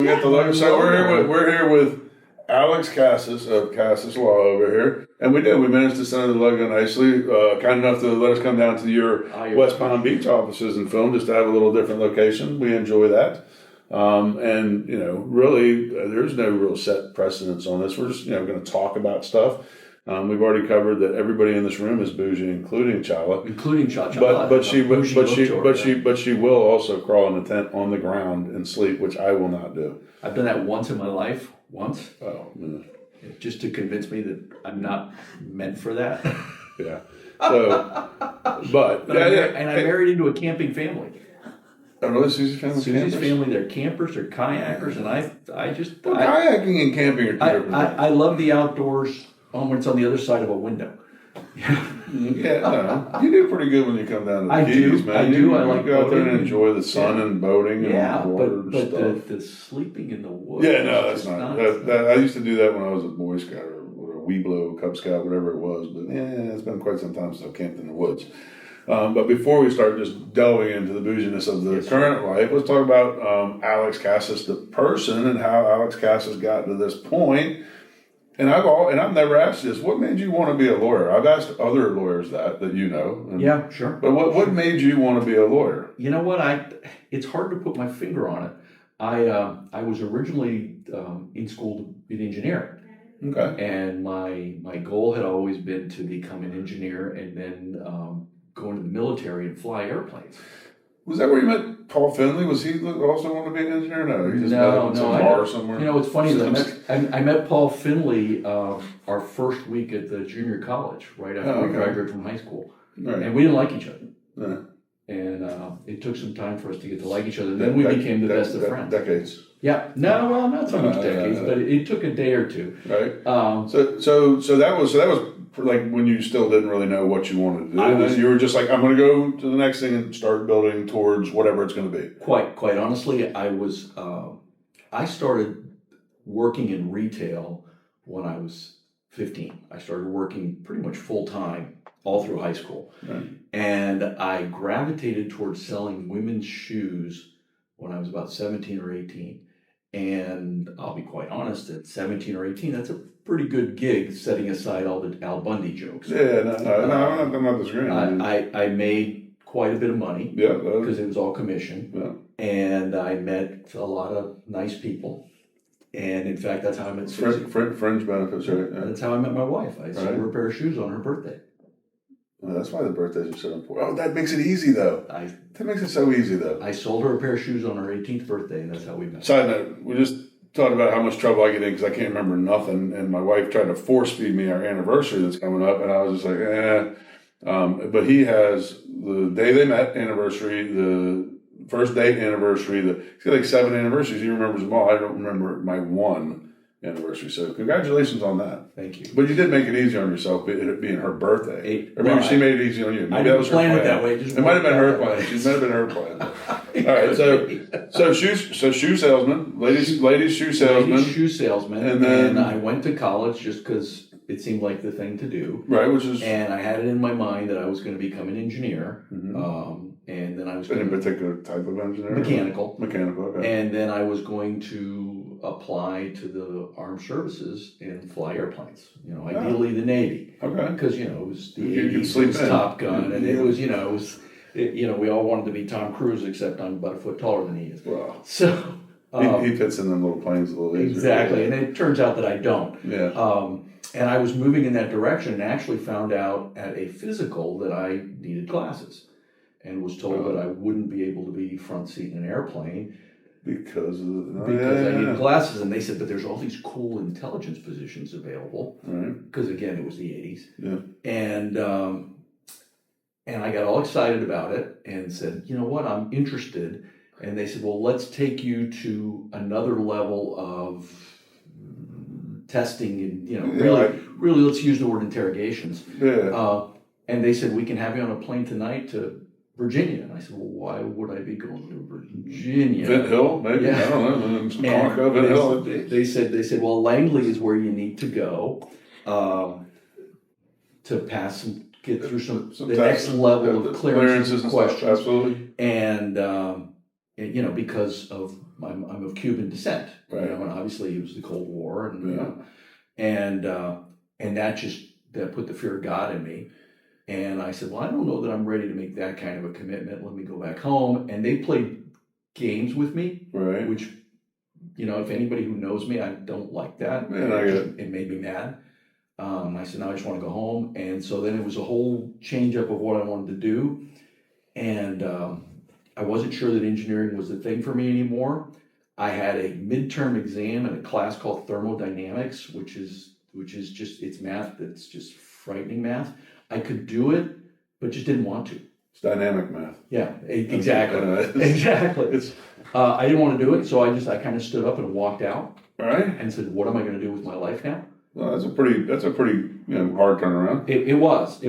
We got the logo. So we're here with Alex Casas of Casas Law over here, and we managed to send the logo nicely. Kind enough to let us come down to your West Palm Beach offices and film, just to have a little different location. We enjoy that, and really, there's no real set precedence on this. We're just going to talk about stuff. We've already covered that everybody in this room is bougie, including Chala. But she will also crawl in a tent on the ground and sleep, which I will not do. I've done that once in my life. Once. Oh, man. Just to convince me that I'm not meant for that. Yeah. So, but I married into a camping family. Oh, really? Susie's family? Susie's family, they're campers, they're kayakers, and kayaking and camping are different. I love the outdoors when it's on the other side of a window. No. You do pretty good when you come down to the Keys, man. I do. I like go out there and boating. enjoy the sun and boating and water but and stuff. The sleeping in the woods. Yeah, no, that's not. I used to do that when I was a Boy Scout or Weeblo, Cub Scout, whatever it was. But it's been quite some time since I've camped in the woods. But before we start just delving into the bouginess of the current life, let's talk about Alex Casas, the person, and how Alex Casas got to this point. And I've never asked this. What made you want to be a lawyer? I've asked other lawyers that you know. Yeah, sure. But what made you want to be a lawyer? You know what? It's hard to put my finger on it. I was originally in school in engineering. Okay. And my goal had always been to become an engineer and then go into the military and fly airplanes. Was that where you met Paul Finley? Was he also want to be an engineer? No, he just met him in some bar somewhere. It's funny that I met Paul Finley our first week at the junior college, right after we graduated from high school. Right. And we didn't like each other. Yeah. And it took some time for us to get to like each other. Then we became the best of friends. Decades. Yeah. No, well, not so much decades, but it took a day or two. Right. So that was like when you still didn't really know what you wanted to do. You were just like, I'm going to go to the next thing and start building towards whatever it's going to be. Quite honestly, I started working in retail when I was 15. I started working pretty much full time all through high school. Right. And I gravitated towards selling women's shoes when I was about 17 or 18. And I'll be quite honest, at 17 or 18, that's a pretty good gig, setting aside all the Al Bundy jokes. Yeah, I'm not disagreeing. I made quite a bit of money because it was all commission. Yeah. And I met a lot of nice people. And in fact, that's how I met Susie. Fringe benefits, right? Yeah. That's how I met my wife. I sold her a pair of shoes on her birthday. Well, that's why the birthdays are so important. Oh, that makes it easy, though. That makes it so easy, though. I sold her a pair of shoes on her 18th birthday, and that's how we met. Side note, we just talked about how much trouble I get in because I can't remember nothing, and my wife tried to force feed me our anniversary that's coming up, and I was just like, But he has the day they met anniversary, the first date anniversary, he's got like 7 anniversaries. He remembers them all. I don't remember my one anniversary. So congratulations on that. Thank you. But you did make it easy on yourself, it being her birthday. Or maybe she made it easy on you. Maybe I didn't plan it that way. It might have been her plan. It might have been her plan. All right. So shoe salesman, ladies shoe salesman. Ladies shoe salesman. And then I went to college just because it seemed like the thing to do. Right, and I had it in my mind that I was going to become an engineer. Mm-hmm. And then I was in a particular type of engineer? Mechanical, okay. And then I was going to apply to the armed services and fly airplanes. Ideally the Navy. Okay. Because, it was the 80s, it was Top Gun, and it was, we all wanted to be Tom Cruise, except I'm about a foot taller than he is. Wow. So he fits in them little planes a little easier. Exactly, and it turns out that I don't. Yeah. And I was moving in that direction and actually found out at a physical that I needed glasses. And was told that I wouldn't be able to be front seat in an airplane because I needed glasses. And they said, but there's all these cool intelligence positions available. Because again, it was the 80s. Yeah. And I got all excited about it and said, you know what, I'm interested. And they said, well, let's take you to another level of testing and really let's use the word interrogations. Yeah. And they said, we can have you on a plane tonight to Virginia. And I said, well, why would I be going to Virginia? Vint Hill, maybe? Yeah. I don't know. Vint Hill. They said, well, Langley is where you need to go to pass and get through the next level of clearances and questions. Absolutely. And you know, because of I'm of Cuban descent, Right. you know, and obviously it was the Cold War, and Yeah. and that put the fear of God in me. And I said, well, I don't know that I'm ready to make that kind of a commitment. Let me go back home. And they played games with me, Right. which, you know, if anybody who knows me, I don't like that. Yeah, It made me mad. I said, no, I just want to go home. And so then it was a whole change up of what I wanted to do. And I wasn't sure that engineering was the thing for me anymore. I had a midterm exam in a class called thermodynamics, which is just, it's math that's just frightening math. I could do it, but just didn't want to. It's dynamic math. Yeah, exactly. Exactly. I didn't want to do it, so I kind of stood up and walked out. All right. And said, what am I going to do with my life now? Well, that's a pretty hard turnaround. It was.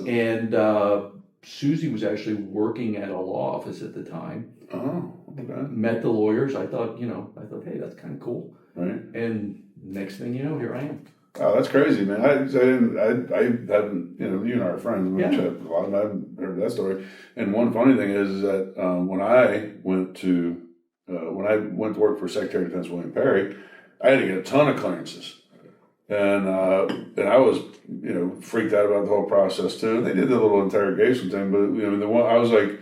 And Susie was actually working at a law office at the time. Oh, okay. Met the lawyers. I thought, hey, that's kind of cool. Right. And next thing you know, here I am. Oh, that's crazy, man. I haven't, you and I are friends. We chat a lot, and I haven't heard that story. And one funny thing is that when I went to work for Secretary of Defense William Perry, I had to get a ton of clearances. And I was, freaked out about the whole process too. And they did the little interrogation thing, but the one I was like,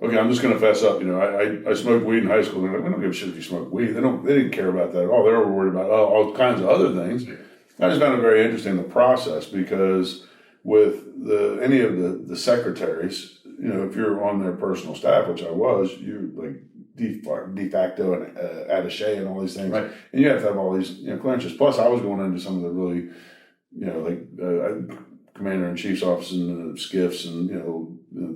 okay, I'm just going to fess up. I smoked weed in high school. They're like, we don't give a shit if you smoke weed. They didn't care about that at all. They were worried about all kinds of other things. I just found it very interesting, the process, because with any of the secretaries, if you're on their personal staff, which I was, you're like de facto and attaché and all these things, right. And you have to have all these clearances. Plus, I was going into some of the really, commander in chief's office and skiffs and a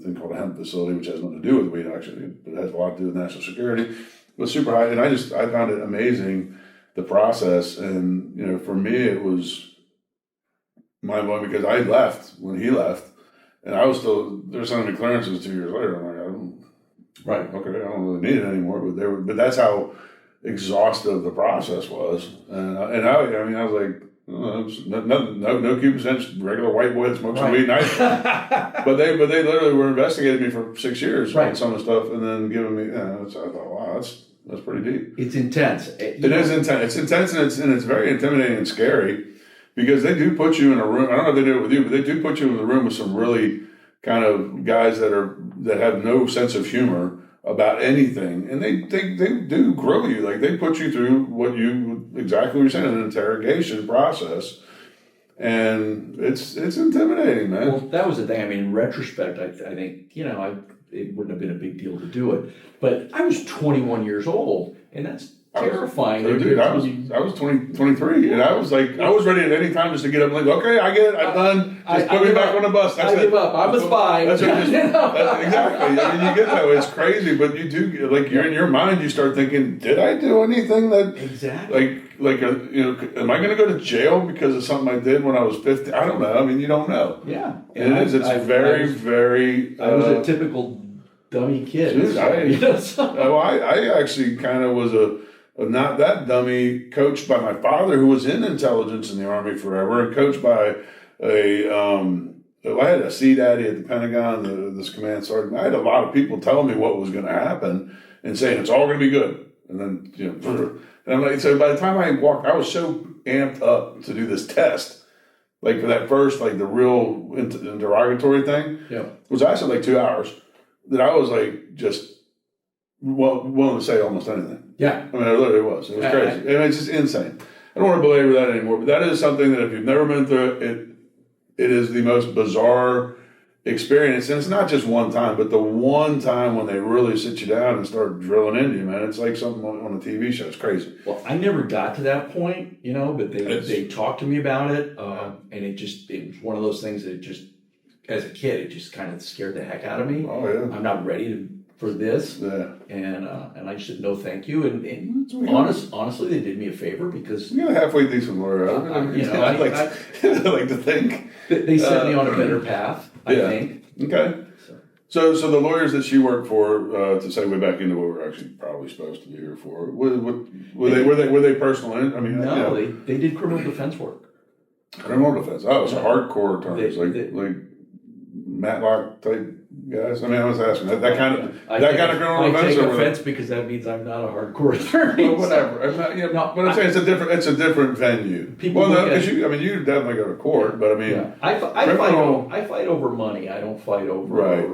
thing called a hemp facility, which has nothing to do with weed actually, but it has a lot to do with national security. It was super high, and I found it amazing, the process. And for me it was mind blowing, because I left when he left, and I was still there. Sending me clearances 2 years later. I'm like, I don't really need it anymore. But that's how exhaustive the process was. And I was like, no Cuban sense, regular white boy that smokes some weed night. but they literally were investigating me for 6 years on some of the stuff, and then giving me. I thought, wow, that's pretty deep. It's intense. It is intense. It's intense, and it's very intimidating and scary, because they do put you in a room. I don't know if they do it with you, but they do put you in a room with some really kind of guys that have no sense of humor about anything, and they do grill you. Like, they put you through exactly what you're saying, an interrogation process, and it's intimidating, man. Well, that was the thing. I mean, in retrospect, I think it wouldn't have been a big deal to do it, but I was 21 years old, and that's terrifying. I was 23, and I was like, I was ready at any time just to get up and like, okay, I get it, I'm done. Just put me back on the bus. I give up. I'm a spy. Exactly. I mean, you get that way. It's crazy, but you do, like, you're in your mind, you start thinking, did I do anything that exactly am I going to go to jail because of something I did when I was 15? I don't know. I mean, you don't know. Yeah, and it's very, very. I was a typical dummy kid. Dude, I actually kind of was a not that dummy, coached by my father, who was in intelligence in the Army forever, and coached by I had a sea daddy at the Pentagon, this command sergeant. I had a lot of people telling me what was going to happen and saying it's all going to be good. And then, and I'm like, so by the time I walked, I was so amped up to do this test. Like, for that first, like, the real interrogatory thing, was lasted like 2 hours, that I was like, just willing to say almost anything. Yeah. I mean, it literally was. It was crazy. And it's just insane. I don't want to belabor that anymore, but that is something that if you've never been through it, it is the most bizarre experience. And it's not just one time, but the one time when they really sit you down and start drilling into you, man, it's like something on a TV show. It's crazy. Well, I never got to that point, but they talked to me about it, and it was one of those things that just, as a kid, it just kind of scared the heck out of me. Oh, yeah. I'm not ready for this. Yeah. And I just said, no, thank you. And honestly, they did me a favor, because you got a halfway decent lawyer. I'd like to think they set me on a better path, I think. Okay. So the lawyers that she worked for, to segue back into what we're actually probably supposed to be here for, were they personal? I mean, no, they did criminal defense work. Criminal defense. Oh, it's hardcore terms, like Matlock type guys? I mean, I was asking that kind of criminal I offense. take offense because that means I'm not a hardcore attorney. Well, whatever. I'm not, no, but I'm saying it's a different venue. People because you definitely go to court, but I mean, I fight over money. I don't fight over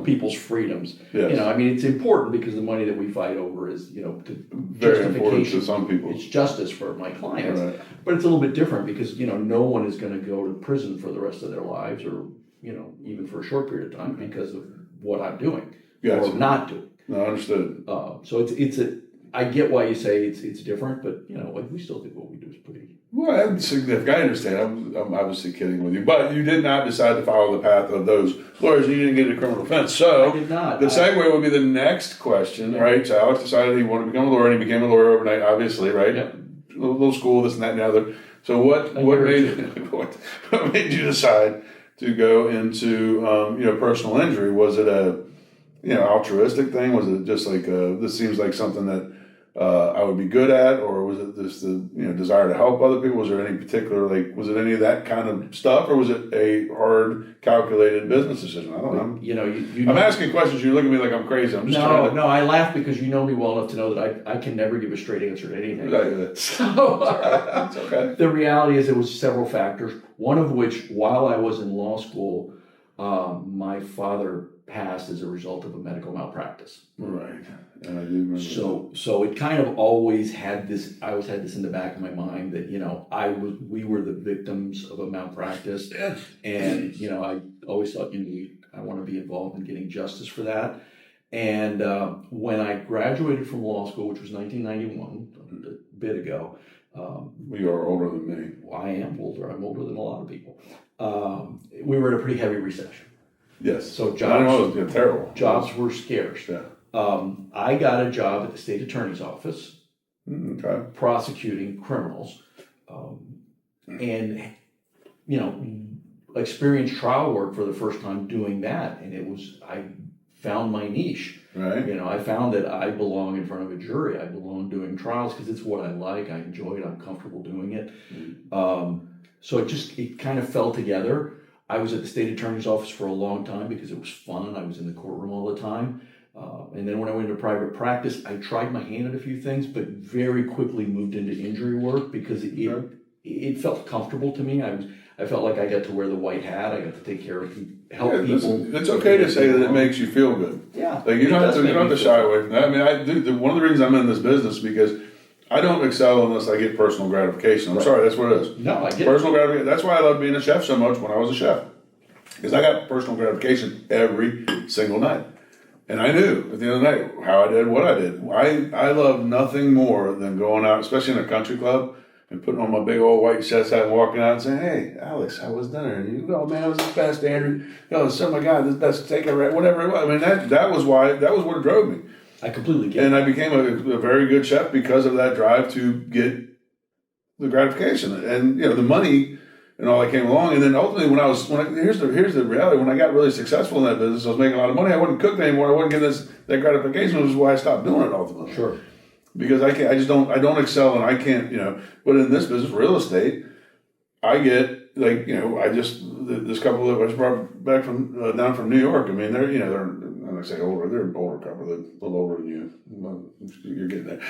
people's freedoms. Yes. I mean, it's important because the money that we fight over is very important to some people. It's justice for my clients, right. But it's a little bit different because no one is going to go to prison for the rest of their lives, or even for a short period of time because of what I'm doing or not doing. No, understood. So I get why you say it's different, but we still think what we do is pretty. Well, that's significant. I understand. I'm obviously kidding with you, but you did not decide to follow the path of those lawyers. You didn't get a criminal offense. So I did not. The segue would be the next question, right? So Alex decided he wanted to become a lawyer, and he became a lawyer overnight, obviously, right? Yep. A little school, this and that and the other. So what made you decide to go into personal injury? Was it a altruistic thing? Was it just like this seems like something that I would be good at, or was it just the desire to help other people? Was there any particular was it any of that kind of stuff, or was it a hard calculated business decision? I don't know. I'm asking questions. You're looking at me like I'm crazy. I'm just trying to. No, I laugh because you know me well enough to know that I can never give a straight answer to anything. So it's okay. The reality is there was several factors. One of which, while I was in law school, my father passed as a result of a medical malpractice. Right. And I do remember so it kind of always had this. I always had this in the back of my mind that we were the victims of a malpractice, yes. And I always thought I want to be involved in getting justice for that. And when I graduated from law school, which was 1991, a bit ago. You are older than me. I am older. I'm older than a lot of people. We were in a pretty heavy recession. Yes. So jobs terrible. Jobs were scarce. Yeah. I got a job at the state attorney's office, prosecuting criminals, and experienced trial work for the first time doing that, and I found my niche. Right. I found that I belong in front of a jury. I belong doing trials because it's what I like. I enjoy it. I'm comfortable doing it. So it kind of fell together. I was at the state attorney's office for a long time because it was fun. I was in the courtroom all the time. And then when I went into private practice, I tried my hand at a few things, but very quickly moved into injury work because it felt comfortable to me. I felt like I got to wear the white hat. I got to take care of people, help people. Listen, it's okay to say that it makes you feel good. Yeah. You don't have to shy away from that. I mean, I do. One of the reasons I'm in this business because I don't excel unless I get personal gratification. I'm sorry, that's what it is. No, I get personal gratification. That's why I love being a chef so much when I was a chef. Because I got personal gratification every single night. And I knew at the end of the night how I did, what I did. I love nothing more than going out, especially in a country club, and putting on my big old white chest hat and walking out and saying, "Hey, Alex, how was dinner?" And you go, "Oh man, it was the best, Andrew. Oh my God, this best steak ever," whatever it was. I mean, that was what drove me. I completely get it. And I became a very good chef because of that drive to get the gratification and the money and all that came along. And then ultimately, here's the reality: when I got really successful in that business, I was making a lot of money. I wasn't cooking anymore. I wasn't getting that gratification, which is why I stopped doing it ultimately. Sure. Because I don't excel, and I can't, But in this business, real estate, I get this couple of I just brought back from down from New York. I mean, they're when I say older, they're an older couple, they're a little older than you. Well, you're getting there,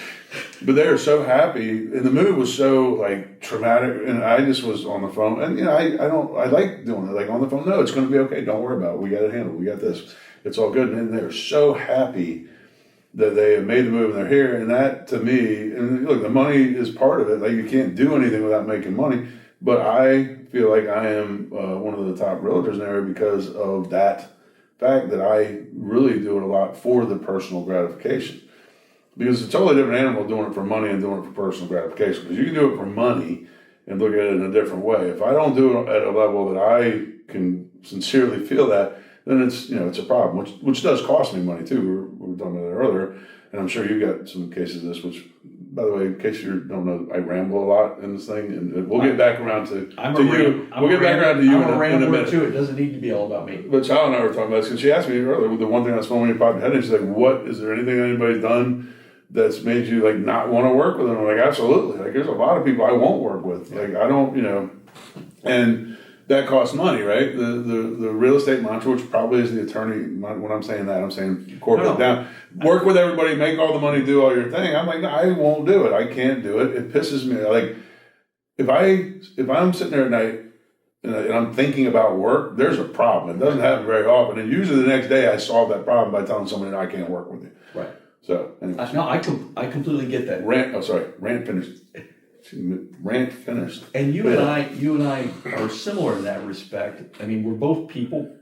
but they were so happy, and the move was so traumatic, and I just was on the phone, and I like doing it on the phone. No, it's going to be okay. Don't worry about it. We got it handled. We got this. It's all good. And they're so happy that they have made the move and they're here. And that, to me, and look, the money is part of it. You can't do anything without making money. But I feel like I am one of the top realtors in the area because of that fact that I really do it a lot for the personal gratification. Because it's a totally different animal doing it for money and doing it for personal gratification. Because you can do it for money and look at it in a different way. If I don't do it at a level that I can sincerely feel that, then it's a problem, which does cost me money too. We were talking about that earlier, and I'm sure you've got some cases of this. Which, by the way, in case you don't know, I ramble a lot in this thing, and we'll get back around to you. We'll get back around to you in a minute too. It doesn't need to be all about me. But Sal and I were talking about this because she asked me earlier. The one thing that's when you popped your head in, she's like, "What is there anything anybody's done that's made you not want to work with them?" I'm like, absolutely. There's a lot of people I won't work with. I don't, and that costs money, right? The real estate mantra, which probably is the attorney, when I'm saying that, I'm saying corporate down. Work with everybody, make all the money, do all your thing. I'm like, no, I won't do it. I can't do it. It pisses me. Like, if I'm sitting there at night and I'm thinking about work, there's a problem. It doesn't happen very often. And usually the next day I solve that problem by telling somebody that I can't work with you. Right. So, anyways. No, I completely get that. Rant finished. Rant finished. And you and I are similar in that respect. I mean, we're both people.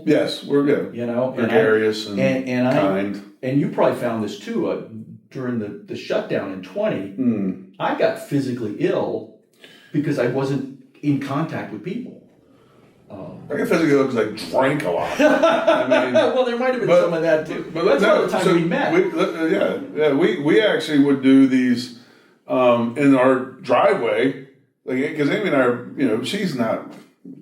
Yes, we're good. You know, gregarious and kind. And you probably found this too during the shutdown in 20. I got physically ill because I wasn't in contact with people. I got physically ill because I drank a lot. I mean, well, there might have been some of that too. But that's about the time we met. We actually would do these in our driveway, like, because Amy and I are, you know, she's not.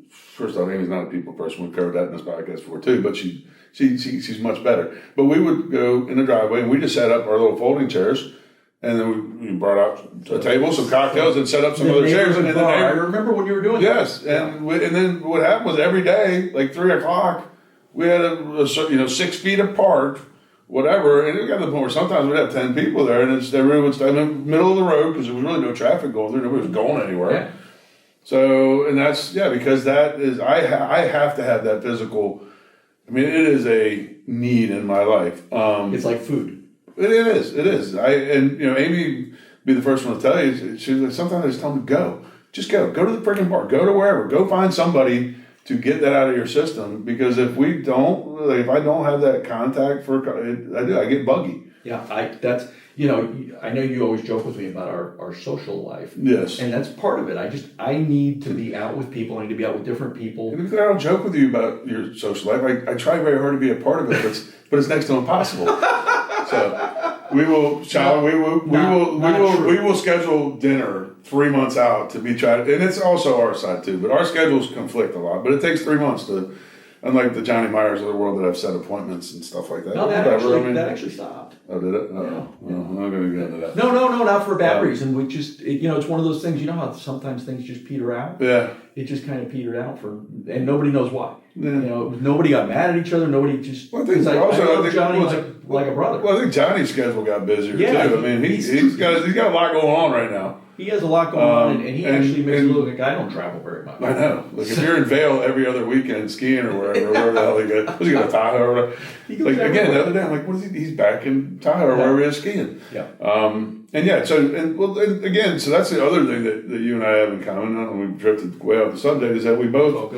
First off, Amy's not a people person. We've covered that in this podcast before too. But she's much better. But we would go in the driveway and we just set up our little folding chairs, and then we brought out a table, some cocktails, and set up some other chairs. And then I remember when you were doing that. Yes, and then what happened was every day, like 3:00, we had a 6 feet apart. Whatever, and it got to the point where sometimes we'd have 10 people there, and everyone would stay in the middle of the road because there was really no traffic going through. Nobody was going anywhere. Yeah. So, and that's because that is I have to have that physical. I mean, it is a need in my life. It's like food. It is. Amy be the first one to tell you. She's like, sometimes I just tell them go, just go to the freaking bar, go to wherever, go find somebody to get that out of your system, because if I don't have that contact I get buggy. Yeah, I know you always joke with me about our social life. Yes. And that's part of it. I need to be out with people. I need to be out with different people. And because I don't joke with you about your social life, I try very hard to be a part of it, but it's next to impossible. So we will schedule dinner 3 months out to be tried, and it's also our side too. But our schedules conflict a lot. But it takes 3 months to, unlike the Johnny Myers of the world that have set appointments and stuff like that. No, that actually stopped. Oh, did it? Oh, yeah. I'm not going to get into that. No, not for a bad reason. We just, it's one of those things. You know how sometimes things just peter out. Yeah. It just kind of petered out and nobody knows why. Yeah. Nobody got mad at each other. Nobody just. Well, I love Johnny like a brother. Well, I think Johnny's schedule got busier too. I mean, he's got a lot going on right now. He has a lot going on, and he actually makes it look like I don't travel very much. I know. Like, if you're in Vail every other weekend skiing or wherever the hell he goes. Was he going to Tahoe or whatever? Like, again, the other day, I'm like, what is he? He's back in Tahoe or wherever he is skiing. Yeah. So that's the other thing that you and I have in common, and we drifted way off the subject, is that we both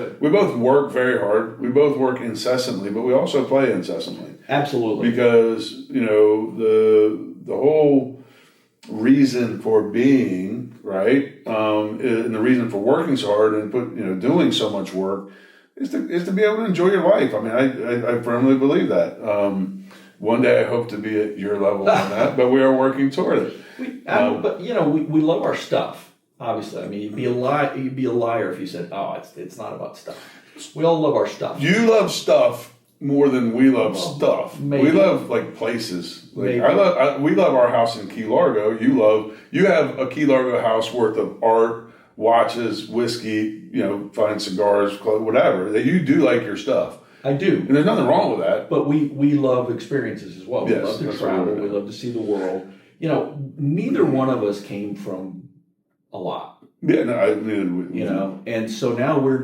work very hard. We both work incessantly, but we also play incessantly. Absolutely. Because, the whole reason for being, right, and the reason for working so hard and doing so much work is to be able to enjoy your life. I mean, I firmly believe that. One day I hope to be at your level on that, but we are working toward it. We love our stuff. Obviously, I mean, you'd be a liar if you said, "Oh, it's not about stuff." We all love our stuff. You love stuff more than we love stuff. Maybe. We love places. We love our house in Key Largo. You have a Key Largo house worth of art, watches, whiskey, fine cigars, clothes, whatever. That you do like your stuff. I do. And there's nothing wrong with that. But we love experiences as well. We love to travel. We love to see the world. Neither one of us came from a lot. Yeah, no, and so now we're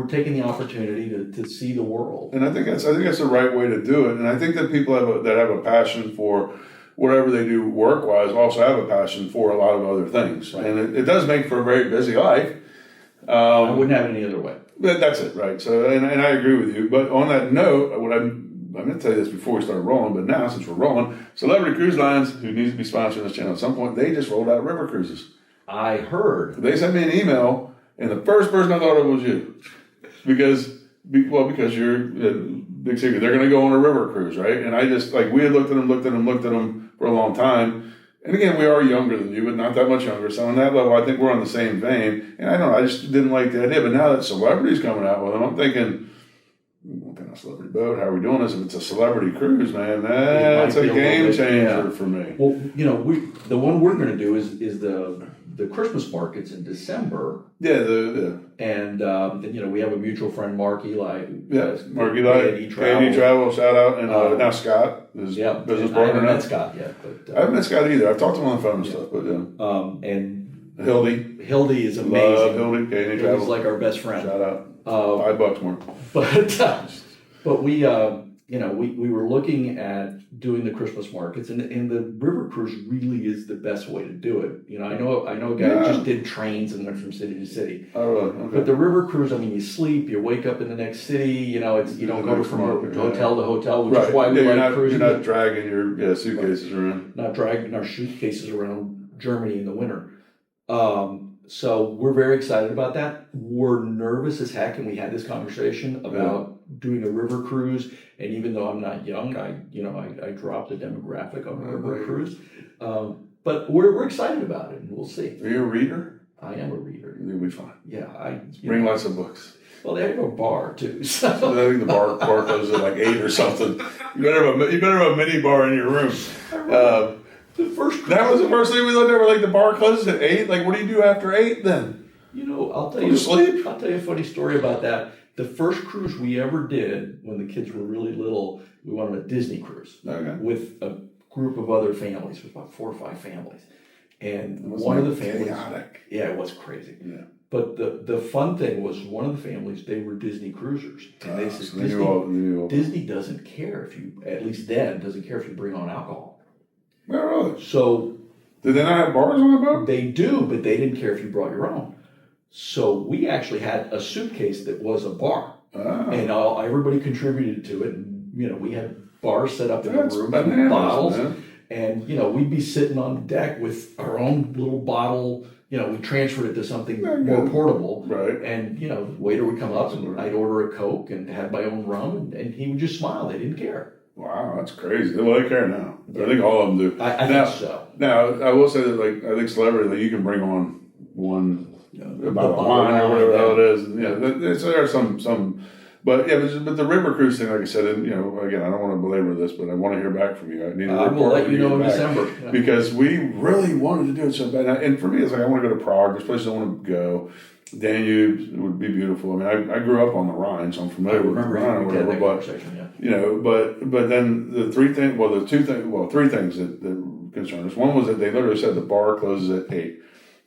taking the opportunity to see the world. And I think that's the right way to do it. And I think that people that have a passion for whatever they do work-wise also have a passion for a lot of other things. Right. And it does make for a very busy life. I wouldn't have it any other way. That's it, right? So, and I agree with you. But on that note, I'm going to tell you this before we start rolling, but now since we're rolling, Celebrity Cruise Lines, who needs to be sponsoring this channel at some point, they just rolled out river cruises. I heard. They sent me an email, and the first person I thought of was you. Because you're big secret. They're going to go on a river cruise, right? And I just, we had looked at them for a long time. And again, we are younger than you, but not that much younger. So on that level, I think we're on the same vein. And I don't know, I just didn't like the idea. But now that celebrity's coming out with them, I'm thinking, a celebrity boat, how are we doing this? If it's a celebrity cruise, man, that's a game changer for me. Well, the one we're going to do is the the Christmas markets in December. Yeah, And we have a mutual friend, Mark Eli. Mark Eli, K&E Travel, shout out, and now Scott is business partner. I haven't met Scott yet, but I haven't met Scott either. I've talked to him on the phone and stuff, but and Hildy is amazing. Hildy, K&E Travel. He's like our best friend. Shout out. $5 more. But we were looking at doing the Christmas markets, and the river cruise really is the best way to do it. I know a guy who just did trains and went from city to city. Oh, really? Okay. But the river cruise, you sleep, you wake up in the next city. You don't go from hotel to hotel, which is why we like cruising. You're not dragging your suitcases around. Not dragging our suitcases around Germany in the winter. So we're very excited about that. We're nervous as heck, and we had this conversation about doing a river cruise. And even though I'm not young, I dropped the demographic on a river cruise. But we're excited about it, and we'll see. Are you a reader? I am a reader. You'll be fine. Yeah, bring lots of books. Well, they have a bar too. So I think the bar closes at like 8 or something. You better have a mini bar in your room. That was the first thing we looked at. We're like, the bar closes at 8. Like, what do you do after 8 then? I'll tell you. Sleep. I'll tell you a funny story about that. The first cruise we ever did when the kids were really little, we went on a Disney cruise with a group of other families, with about 4 or 5 families, and one of the families. Chaotic. Yeah, it was crazy. Yeah. But the fun thing was, one of the families, they were Disney cruisers, and they said Disney doesn't care if you, at least then, doesn't care if you bring on alcohol. Yeah, really? So, did they not have bars on the boat? They do, but they didn't care if you brought your own. So we actually had a suitcase that was a bar, and everybody contributed to it. And we had bars set up in the room with bottles, and we'd be sitting on the deck with our own little bottle. We transferred it to something more portable, right? And the waiter would come up, and I'd order a Coke and have my own rum, and he would just smile. They didn't care. Wow, that's crazy. Well, they care now. Yeah. I think all of them do. I think so. Now, I will say that, I think celebrity, you can bring on one about wine or whatever the hell it is. And, there are some, but the river cruise thing, like I said, and again, I don't want to belabor this, but I want to hear back from you. I will let you know in December because we really wanted to do it so bad. And for me, it's like, I want to go to Prague. There's places I want to go. Danube would be beautiful. I grew up on the Rhine, so I'm familiar with the Rhine or whatever. But then three things that concern us. One was that they literally said the bar closes at 8.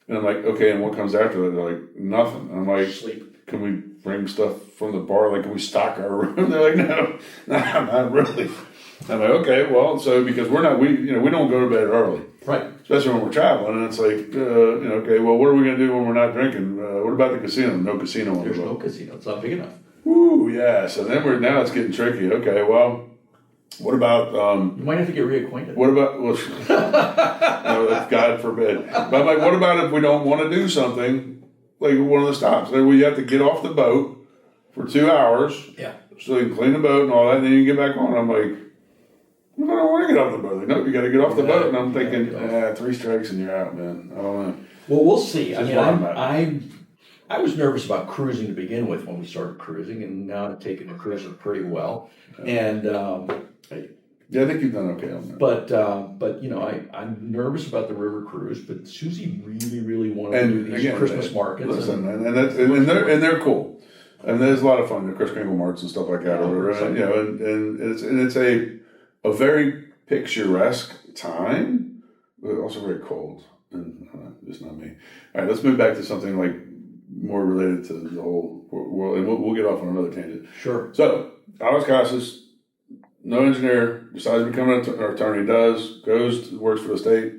And I'm like, okay, and what comes after that? They're like, nothing. And I'm like, sleep. Can we bring stuff from the bar? Like, can we stock our room? They're like, no, not really. I'm like, okay, well, so because we don't go to bed early. Right. Especially when we're traveling. And it's like, okay, well, what are we going to do when we're not drinking? What about the casino? No casino on the boat. There's no casino. It's not big enough. Ooh, yeah. So then now it's getting tricky. Okay, well, what about... you might have to get reacquainted. What about... Well, no, God forbid. But I'm like, what about if we don't want to do something like one of the stops? Like, you have to get off the boat for 2 hours. Yeah. So you can clean the boat and all that, and then you can get back on. I'm like, I don't want to get off the boat. Like, no, you got to get off the boat. And I'm thinking, 3 strikes and you're out, man. I don't know. Well, we'll see. I was nervous about cruising to begin with when we started cruising, and now I've taken the cruising pretty well. And I think you've done okay on that. But I'm nervous about the river cruise. But Susie really, really wanted to do these Christmas markets. Listen, and they're cool, and there's a lot of fun. The Kris Kringle marts and stuff like that, and it's a very picturesque time, but also very cold. And just not me. All right, let's move back to something like more related to the whole world, and we'll get off on another tangent. Sure. So, Alex Casas, no engineer, decides to become an attorney, works for the state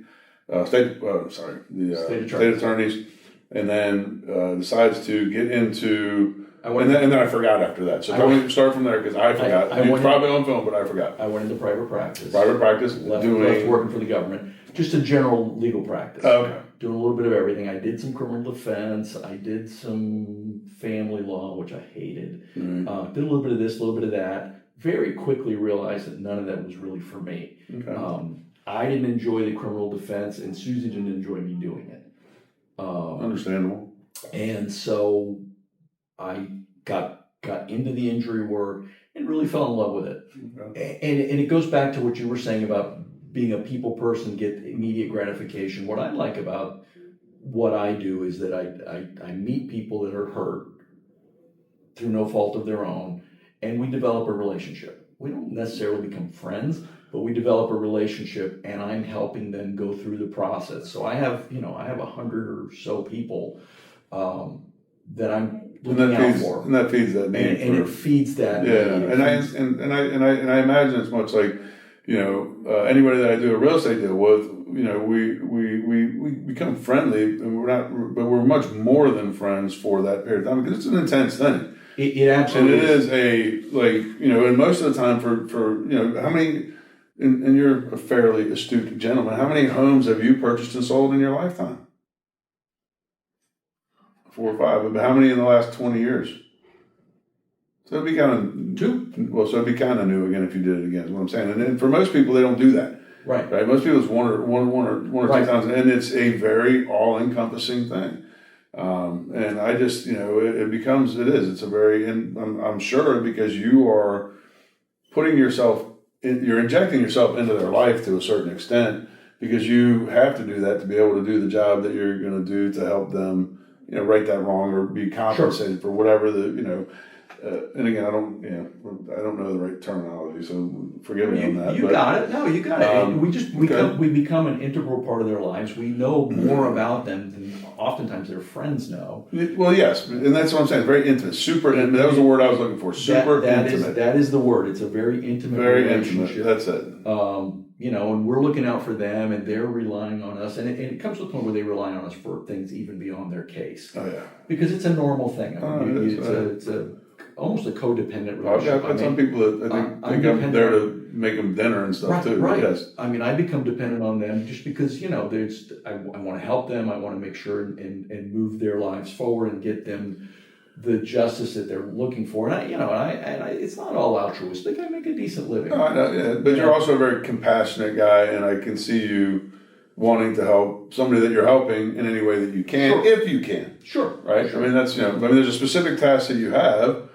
attorneys, and then decides to get into... And then I forgot after that. So tell me, start from there, because I forgot. It's probably on film, but I forgot. I went into private practice. Left working for the government. Just a general legal practice. Oh, okay. Doing a little bit of everything. I did some criminal defense. I did some family law, which I hated. Mm-hmm. Did a little bit of this, a little bit of that. Very quickly realized that none of that was really for me. Okay. I didn't enjoy the criminal defense, and Susie didn't enjoy me doing it. Understandable. And so I got into the injury work and really fell in love with it. Okay. And it goes back to what you were saying about being a people person, get immediate gratification. What I like about what I do is that I meet people that are hurt through no fault of their own, and we develop a relationship. We don't necessarily become friends, but we develop a relationship, and I'm helping them go through the process. So I have 100 or so people that I'm looking out for, and that feeds that need, and it feeds that. Yeah, need. And I imagine it's much like, anybody that I do a real estate deal with, we become friendly, and we're much more than friends for that period of time, because it's an intense thing. It absolutely and it is. And most of the time for how many, and you're a fairly astute gentleman, how many homes have you purchased and sold in your lifetime? 4 or 5, but how many in the last 20 years? So it'd be kind of 2. Well, so it'd be kind of new again if you did it again. Is what I'm saying. And for most people, they don't do that. Right. Most people, it's one or Right. 2 times, and it's a very all-encompassing thing. And I just, it becomes, it is. It's a very, and I'm sure because you are putting yourself, you're injecting yourself into their life to a certain extent, because you have to do that to be able to do the job that you're going to do to help them, right that wrong, or be compensated for whatever the, and again, I don't know the right terminology, so forgive me on that. You got it. No, you got it. We become an integral part of their lives. We know more about them than oftentimes their friends know. Well, yes, and that's what I'm saying. Very intimate, super intimate. That was the word I was looking for. Super intimate. That is the word. It's a very intimate relationship. That's it. And we're looking out for them, and they're relying on us, and it comes to the point where they rely on us for things even beyond their case. Oh yeah. Because it's a normal thing. It's almost a codependent relationship. I've got some people that I think I'm there to make them dinner and stuff too. Right. Yes. I mean, I become dependent on them just because, I want to help them. I want to make sure and move their lives forward and get them the justice that they're looking for. And it's not all altruistic. I make a decent living. No, I know, yeah. But you're also a very compassionate guy, and I can see you wanting to help somebody that you're helping in any way that you can, if you can. Sure. Right? Sure. I mean, that's, there's a specific task that you have,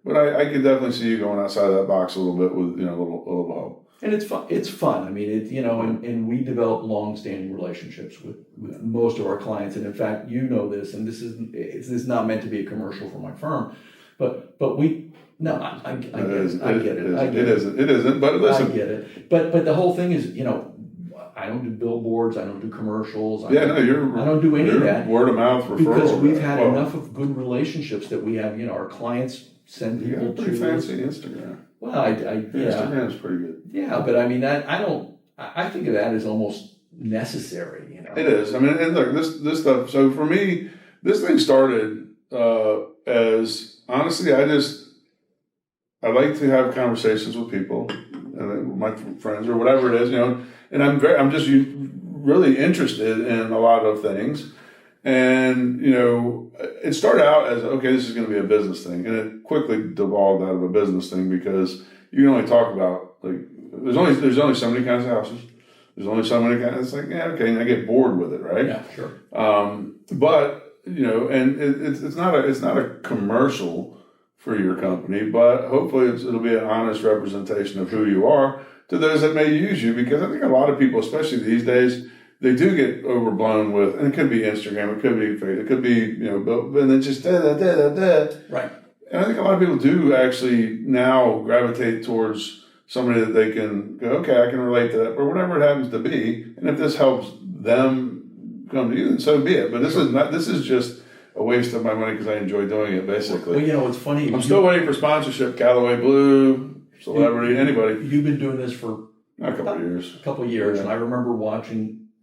but I can definitely see you going outside of that box a little bit with, a little help. And it's fun. It's fun. I mean, and we develop long-standing relationships with most of our clients. And in fact, this, and this is not meant to be a commercial for my firm, but we. No, I get it. I get it. It isn't. But listen, I get it. But the whole thing is, I don't do billboards. I don't do commercials. I don't do any of that. Word of mouth referral. Because we've had enough of good relationships that we have. Our clients send people to. Pretty fancy Instagram. Well, Instagram's pretty good. Yeah, but I mean, I think of that as almost necessary. It is. I mean, and look, this stuff. So for me, this thing started as, honestly, I like to have conversations with people, my friends or whatever it is, and I'm just really interested in a lot of things. And, it started out as, okay, this is going to be a business thing. And it quickly devolved out of a business thing, because you can only talk about, there's only so many kinds of houses. There's only so many kinds. It's like, yeah, okay, and I get bored with it, right? Yeah, sure. But, and it's not a commercial for your company, but hopefully it'll be an honest representation of who you are to those that may use you, because I think a lot of people, especially these days, they do get overblown with, and it could be Instagram, it could be Facebook, it could be, and then just Right. And I think a lot of people do actually now gravitate towards somebody that they can go, okay, I can relate to that, or whatever it happens to be. And if this helps them come to you, then so be it. But this is just a waste of my money because I enjoy doing it, basically. Well, it's funny. I'm still waiting for sponsorship, Callaway Blue, celebrity, anybody. You've been doing this for a couple of years. Yeah. And I remember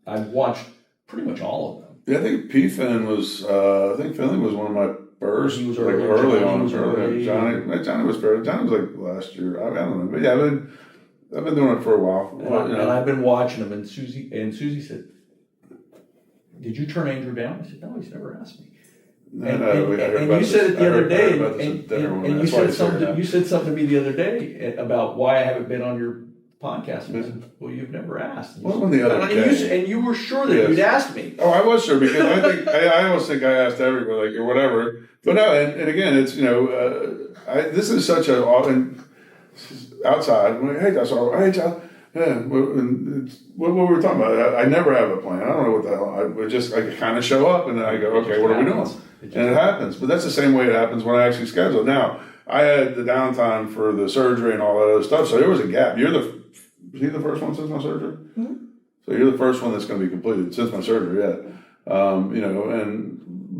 I've watched pretty much all of them. Yeah, I think P-Fin was, Finley was one of my first. He was early on. Johnny was like last year. I don't know. But yeah, I've been doing it for a while. And I've been watching them. And Susie said, "Did you turn Andrew down?" I said, "No, he's never asked me." And you said it the other day, and you said something to me the other day about why I haven't been on your podcast. And I said, "Well, you've never asked." Well, on the other day, and you were sure that you'd asked me. Oh, I was sure, because I always think I asked everybody, or whatever. But no, and again, it's this is such a often outside. Hey, Josh, Yeah, and it's, what we were talking about, I never have a plan. I don't know what the hell. I kind of show up and then I go, okay, what are we doing? And it happens. But that's the same way it happens when I actually schedule. Now, I had the downtime for the surgery and all that other stuff, so there was a gap. Was he the first one since my surgery? Mm-hmm. So you're the first one that's going to be completed since my surgery,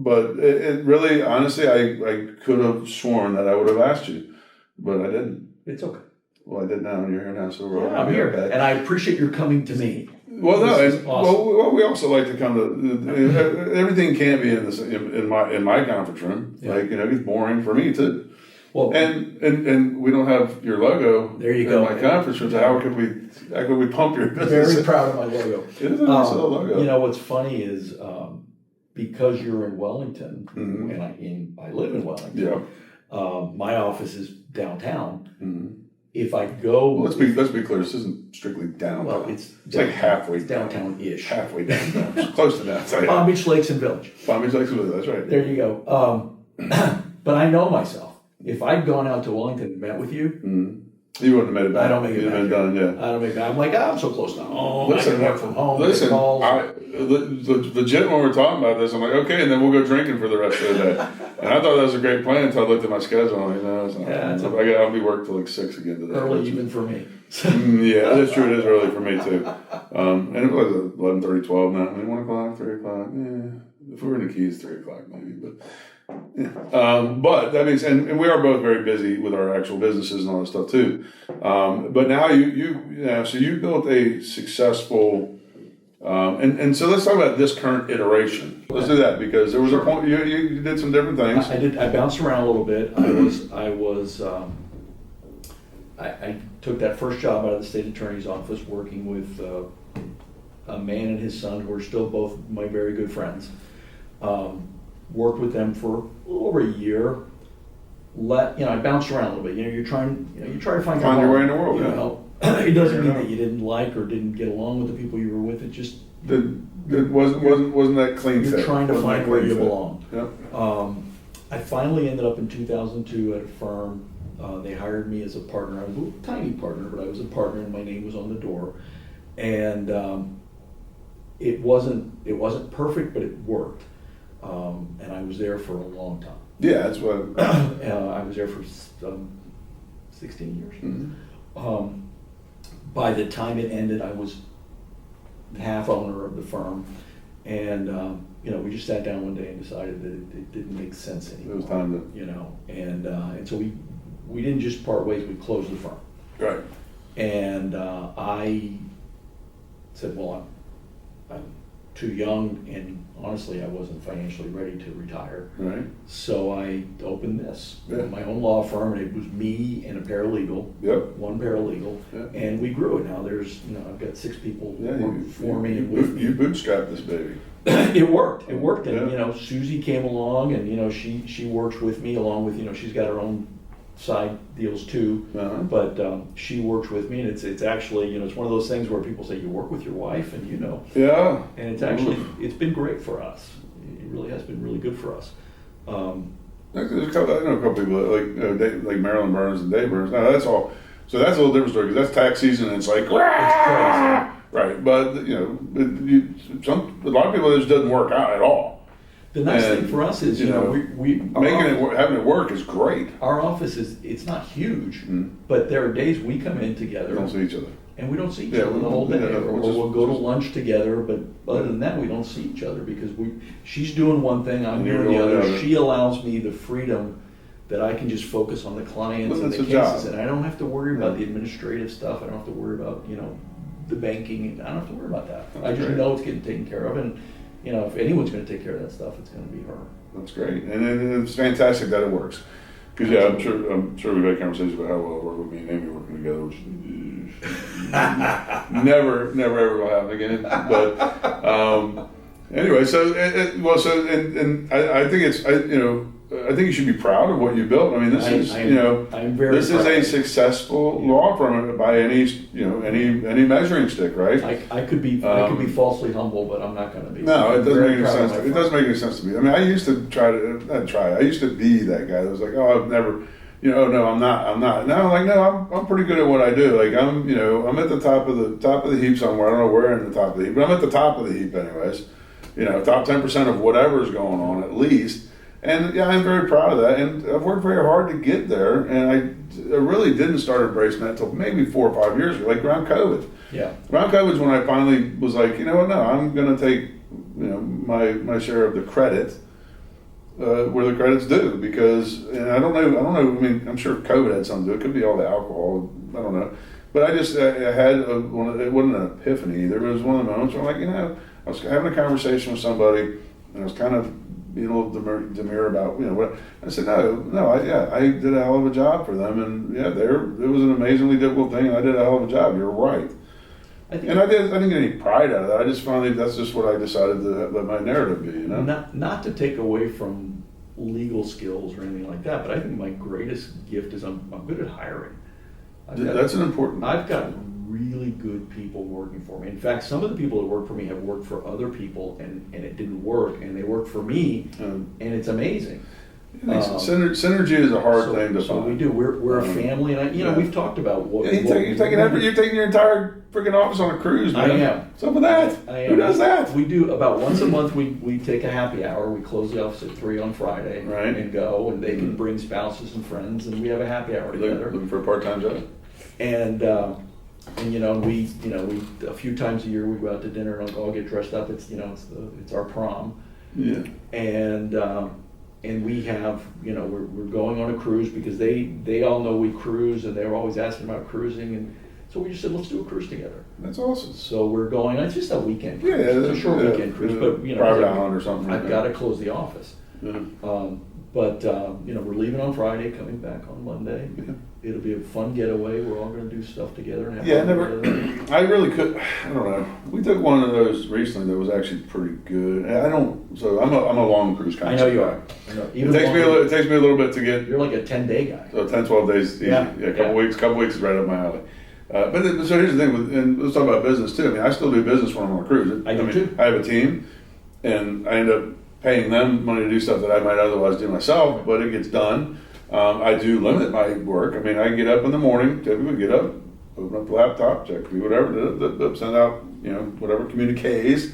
but it really, honestly, I could have sworn that I would have asked you, but I didn't. It's okay. Well, I did now, and you're here now, so we're I'm here, okay. And I appreciate your coming to me. Well, no, and, awesome. We also like to come to everything can't be in my conference room. Yeah. Like, it gets boring for me too. Well, and we don't have your logo. There you go. In my conference room. So how could we pump your business? Very proud of my logo. It is a nice little logo. What's funny is because you're in Wellington, mm-hmm. and I live in Wellington. Yeah. My office is downtown. Mm-hmm. If I go, let's be clear. This isn't strictly downtown. Well, it's like halfway downtown-ish. Halfway downtown. It's close to downtown. Palm Beach Lakes and Village. Palm Beach Lakes and Village. That's right. There you go. But I know myself. If I'd gone out to Wellington and met with you, mm-hmm. You wouldn't have made it back. I don't make it back. Done, yeah. I don't make it back. I'm like, I'm so close to home. Listen, I can work from home. Listen, legit when we're talking about this, I'm like, okay, and then we'll go drinking for the rest of the day. And I thought that was a great plan until I looked at my schedule. I'm like, I'll be worked till like 6 again today. Early even for me. Yeah, that's true. It is early for me too. And it was 11:30, 12 now. I mean, 1 o'clock, 3 o'clock. Yeah, if we were in the Keys, 3 o'clock maybe, but. Yeah. But that means, and we are both very busy with our actual businesses and all that stuff too. But now so you built a successful, and so let's talk about this current iteration. Let's do that because there was a point you did some different things. I bounced around a little bit. I took that first job out of the state attorney's office working with a man and his son who are still both my very good friends. Worked with them for a little over a year. I bounced around a little bit. You try to find your way in the world. It doesn't mean that you didn't like or didn't get along with the people you were with. It just it wasn't that clean. You're trying to find where you belong. Yep. I finally ended up in 2002 at a firm. They hired me as a partner. I was a tiny partner, but I was a partner, and my name was on the door. And it wasn't perfect, but it worked. And I was there for a long time. Yeah, that's what. I was there for 16 years. Mm-hmm. By the time it ended, I was half owner of the firm, and we just sat down one day and decided that it didn't make sense anymore. It was time to, and so we didn't just part ways. We closed the firm. Right. And I said, well, I'm too young, and honestly, I wasn't financially ready to retire. Right. So I opened my own law firm, and it was me and a paralegal. Yep. One paralegal, and we grew it. Now there's, I've got 6 people working for me and with me. You bootstrapped this baby. It worked, and Susie came along, and she works with me along with she's got her own side deals too, but she works with me, and it's actually it's one of those things where people say you work with your wife, and yeah, and it's actually it's been great for us. It really has been really good for us. I know a couple people like Marilyn Burns and Dave Burns. Now that's all. So that's a little different story because that's tax season, and it's like it's crazy, right? But a lot of people it just doesn't work out at all. The nice thing for us is, having it work is great. Our office it's not huge, but there are days we come in together. We don't see each other. And we don't see each other the whole day. Or we'll go to lunch together, but other than that, we don't see each other because she's doing one thing, I'm doing the other. She allows me the freedom that I can just focus on the clients and the cases, and I don't have to worry about the administrative stuff. I don't have to worry about, the banking. I don't have to worry about that. I just know it's getting taken care of, and if anyone's going to take care of that stuff, it's going to be her. That's great, and it's fantastic that it works. Because I'm sure we've had conversations about how well it worked with me and Amy working together, which never ever will happen again. But anyway, so I think I think you should be proud of what you built. I mean, this is a successful law firm by any measuring stick, right? I could be falsely humble, but I'm not going to be. No, it doesn't make any sense. It doesn't make any sense to me. I mean, I used to I used to be that guy that was like, oh, I've never oh no, I'm not. No, like no, I'm pretty good at what I do. Like I'm at the top of the heap somewhere. I don't know where in the top of the heap, but I'm at the top of the heap anyways. Top 10% of whatever's going on at least. And yeah, I'm very proud of that. And I've worked very hard to get there. And I really didn't start embracing that until maybe 4 or 5 years ago, like around COVID. Yeah. Around COVID is when I finally was like, you know what? No, I'm going to take my share of the credit. Where the credit's due, because, and I don't know. I mean, I'm sure COVID had something to do. It could be all the alcohol. I don't know, but I had it wasn't an epiphany either. It was one of the moments where I'm like, I was having a conversation with somebody, and I was kind of being a little demure about what. I said, I did a hell of a job for them, and yeah, it was an amazingly difficult thing, and I did a hell of a job. You're right. I didn't get any pride out of that. I just that's just what I decided to let my narrative be, Not to take away from legal skills or anything like that, but I think my greatest gift is I'm good at hiring. That's an important. I've got really good people working for me. In fact, some of the people that work for me have worked for other people and it didn't work, and they worked for me, and it's amazing. Synergy is a hard thing to find. So we do. We're a family, and we've talked about what. You're taking your entire freaking office on a cruise, man. I am. Some of that. Who does that? We do about once a month. We take a happy hour. We close the office at 3 on Friday, right, and go, and they can bring spouses and friends, and we have a happy hour together. Looking for a part-time job. And we a few times a year we go out to dinner and all get dressed up. It's our prom. Yeah. And we have, we're going on a cruise because they all know we cruise, and they're always asking about cruising, and so we just said, let's do a cruise together. That's awesome. So we're going. It's just a weekend cruise. Yeah, it's a short weekend cruise, but private island or something. I've got to close the office. Yeah. But we're leaving on Friday, coming back on Monday. Yeah. It'll be a fun getaway. We're all going to do stuff together and have fun together. I really could. I don't know. We took one of those recently that was actually pretty good. So I'm a long cruise kind of guy. I know you are. I know. It takes me a little bit to get. You're like a 10-day guy. So 10, 12 days easy. Yeah. A couple weeks is right up my alley. So here's the thing, and let's talk about business too. I mean, I still do business when I'm on a cruise. I do too. I have a team, and I end up paying them money to do stuff that I might otherwise do myself, but it gets done. I do limit my work. I mean, I get up in the morning, typically get up, open up the laptop, check whatever, send out, whatever communiques.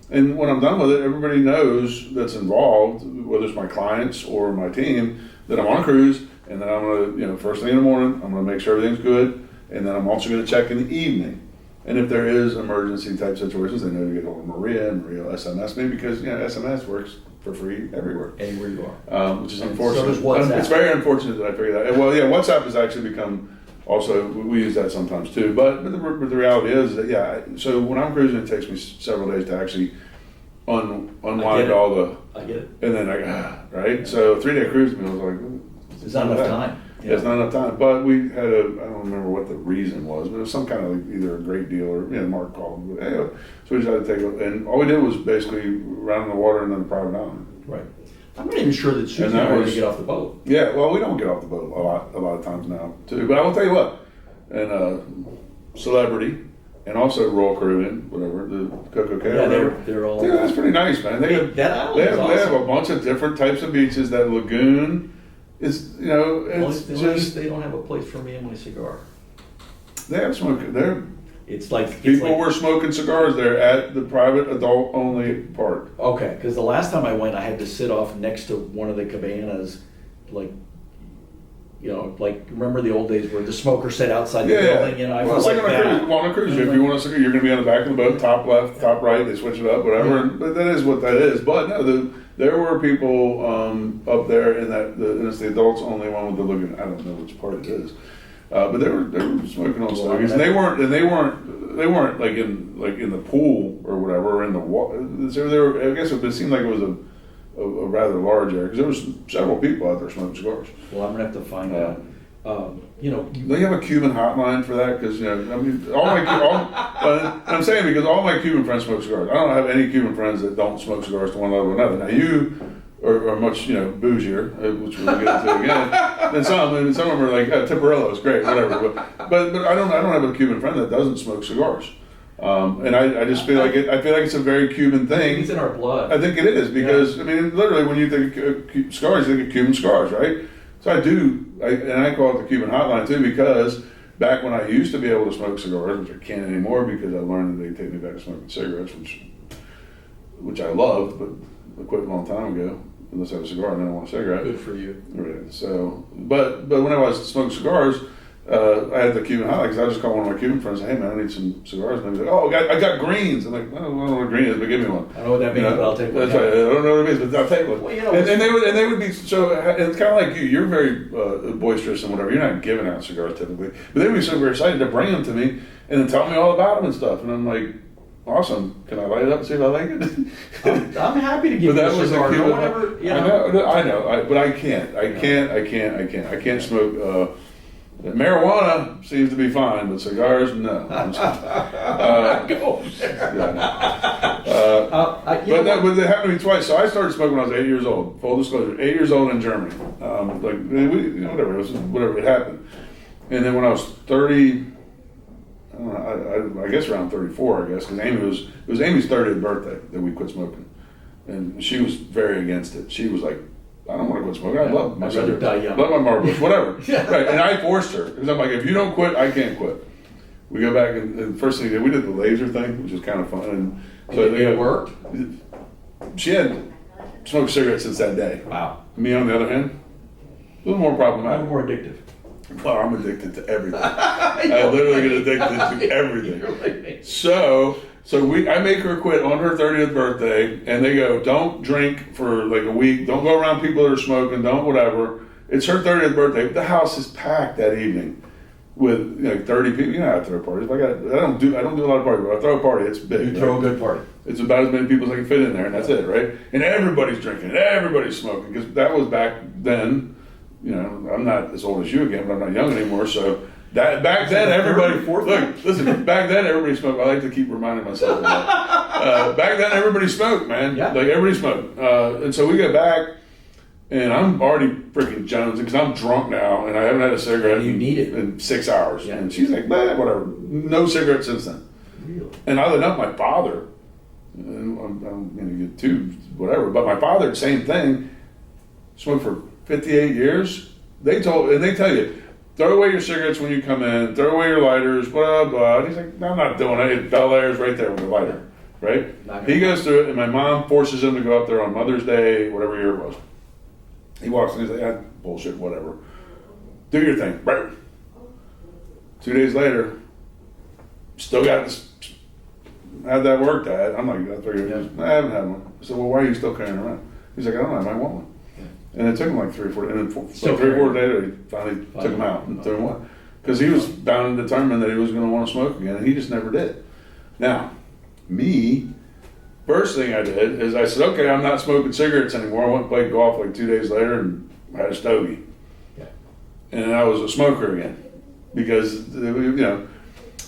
And when I'm done with it, everybody knows that's involved, whether it's my clients or my team, that I'm on a cruise, and then I'm going to, first thing in the morning, I'm going to make sure everything's good, and then I'm also going to check in the evening. And if there is emergency type situations, they know to get hold of Maria, and Maria will SMS me, because SMS works for free everywhere. Anywhere you are. Which is unfortunate. So does WhatsApp. It's very unfortunate that I figured that. Well, yeah, WhatsApp has actually become, also, we use that sometimes too. But the reality is that, so when I'm cruising, it takes me several days to actually unwind all the. I get it. And then right? Yeah. So 3-day cruise meal was like, it's not enough time. Yeah, it's not enough time. But we had I don't remember what the reason was, but it was some kind of either a great deal or, Mark called. Hey, so we decided to take it. And all we did was basically around the water and then the private island. Right. I'm not even sure that Susan and I were to get off the boat. Yeah, well, we don't get off the boat a lot of times now, too. But I will tell you what, and Celebrity, and also Royal Caribbean, whatever, the Coco Cay. Yeah, they're all. Yeah, that's pretty nice, man. They have a bunch of different types of beaches. That lagoon is, it's they don't have a place for me and my cigar. They have smoking. It's like people were smoking cigars there at the private adult only part. Okay, because the last time I went, I had to sit off next to one of the cabanas, like remember the old days where the smoker sat outside the building. I well, it's like on a cruise. If you want a cigar, you're going to be on the back of the boat, top left, top right. They switch it up, whatever. Yeah. But that is what that is. But no, there were people up there in that. And it's the adults only one with the lagoon. I don't know which part it is. But they were smoking on stogies, and they weren't like in the pool or whatever, or in the water. I guess it seemed like it was a rather large area, because there was several people out there smoking cigars. Well, I'm gonna have to find out. They have a Cuban hotline for that, because I'm saying because all my Cuban friends smoke cigars. I don't have any Cuban friends that don't smoke cigars to one level or another. Now you are much bougier, which we'll get into again. And some of them are like Tiparillo is great, whatever. But I don't have a Cuban friend that doesn't smoke cigars. And I just feel like it's a very Cuban thing. It's in our blood. I think it is, because I mean, literally, when you think of cigars, you think of Cuban cigars, right? So I call it the Cuban hotline too, because back when I used to be able to smoke cigars, which I can't anymore because I learned that they take me back to smoking cigarettes, which I loved, but I quit a long time ago. Unless I have a cigar and then I want a cigarette. Good for you. Right. So, but when I was smoking cigars, I had the Cuban hotline because I just called one of my Cuban friends and said, hey man, I need some cigars. And he's like, oh, I got greens. I'm like, I don't know what green is, but give me one. I know what that means, but I'll take one. That's right. I don't know what it means, but I'll take one. Well, you know, and they would be, so it's kind of like you. You're very boisterous and whatever. You're not giving out cigars typically. But they would be so very excited to bring them to me and then tell me all about them and stuff. And I'm like, awesome. Can I light it up and see if I like it? I'm happy to give you a cigar. No one ever, you know. I know, but I can't. I can't smoke. Marijuana seems to be fine, but cigars, no. But they happened to me twice. So I started smoking when I was 8 years old. Full disclosure, 8 years old in Germany. Whatever it happened. And then when I was 30. I guess around 34, I guess, because it was Amy's 30th birthday that we quit smoking. And she was very against it. She was like, I don't want to quit smoking. I love my cigarettes. Love my Marlboros, whatever. Yeah. Right. And I forced her, because I'm like, if you don't quit, I can't quit. We go back, and the first thing we did the laser thing, which was kind of fun. And so it worked? She had smoked cigarettes since that day. Wow. Me, on the other hand, a little more problematic. A little more addictive. Well, I'm addicted to everything. I literally get addicted to everything. So I make her quit on her 30th birthday, and they go, don't drink for like a week. Don't go around people that are smoking. Don't whatever. It's her 30th birthday. The house is packed that evening with 30 people. You know how I throw parties. I don't do a lot of parties, but I throw a party. It's big. You throw a good party. It's about as many people as I can fit in there, and that's it, right? And everybody's drinking, and everybody's smoking, because that was back then. I'm not as old as you again, but I'm not young anymore. So back then, everybody back then everybody smoked. I like to keep reminding myself of that. Back then, everybody smoked, man. Yeah. Like everybody smoked. And so we go back, and I'm already freaking jonesing because I'm drunk now, and I haven't had a cigarette. You need it in 6 hours. Yeah. And she's like, whatever, no cigarette since then. Really? And other than that, my father, and I'm going to get tubes, whatever. But my father, same thing, smoked for 58 years. They tell you, throw away your cigarettes when you come in, throw away your lighters, blah, blah. And he's like, no, I'm not doing it. Bel Air's right there with the lighter, right? He goes through it, and my mom forces him to go up there on Mother's Day, whatever year it was. He walks in, he's like, bullshit, whatever. Do your thing, right? 2 days later, still got this, had that work, Dad. I'm like, I haven't had one. I said, well, why are you still carrying it around? He's like, I don't know, I might want one. And it took him like 3 or 4 days. And then 3 or 4 days later, he finally took him out and threw him away. Because he was bound and determined that he was going to want to smoke again, and he just never did. Now, me, first thing I did is I said, okay, I'm not smoking cigarettes anymore. I went and played golf like 2 days later and had a stogie. Yeah. And I was a smoker again. Because,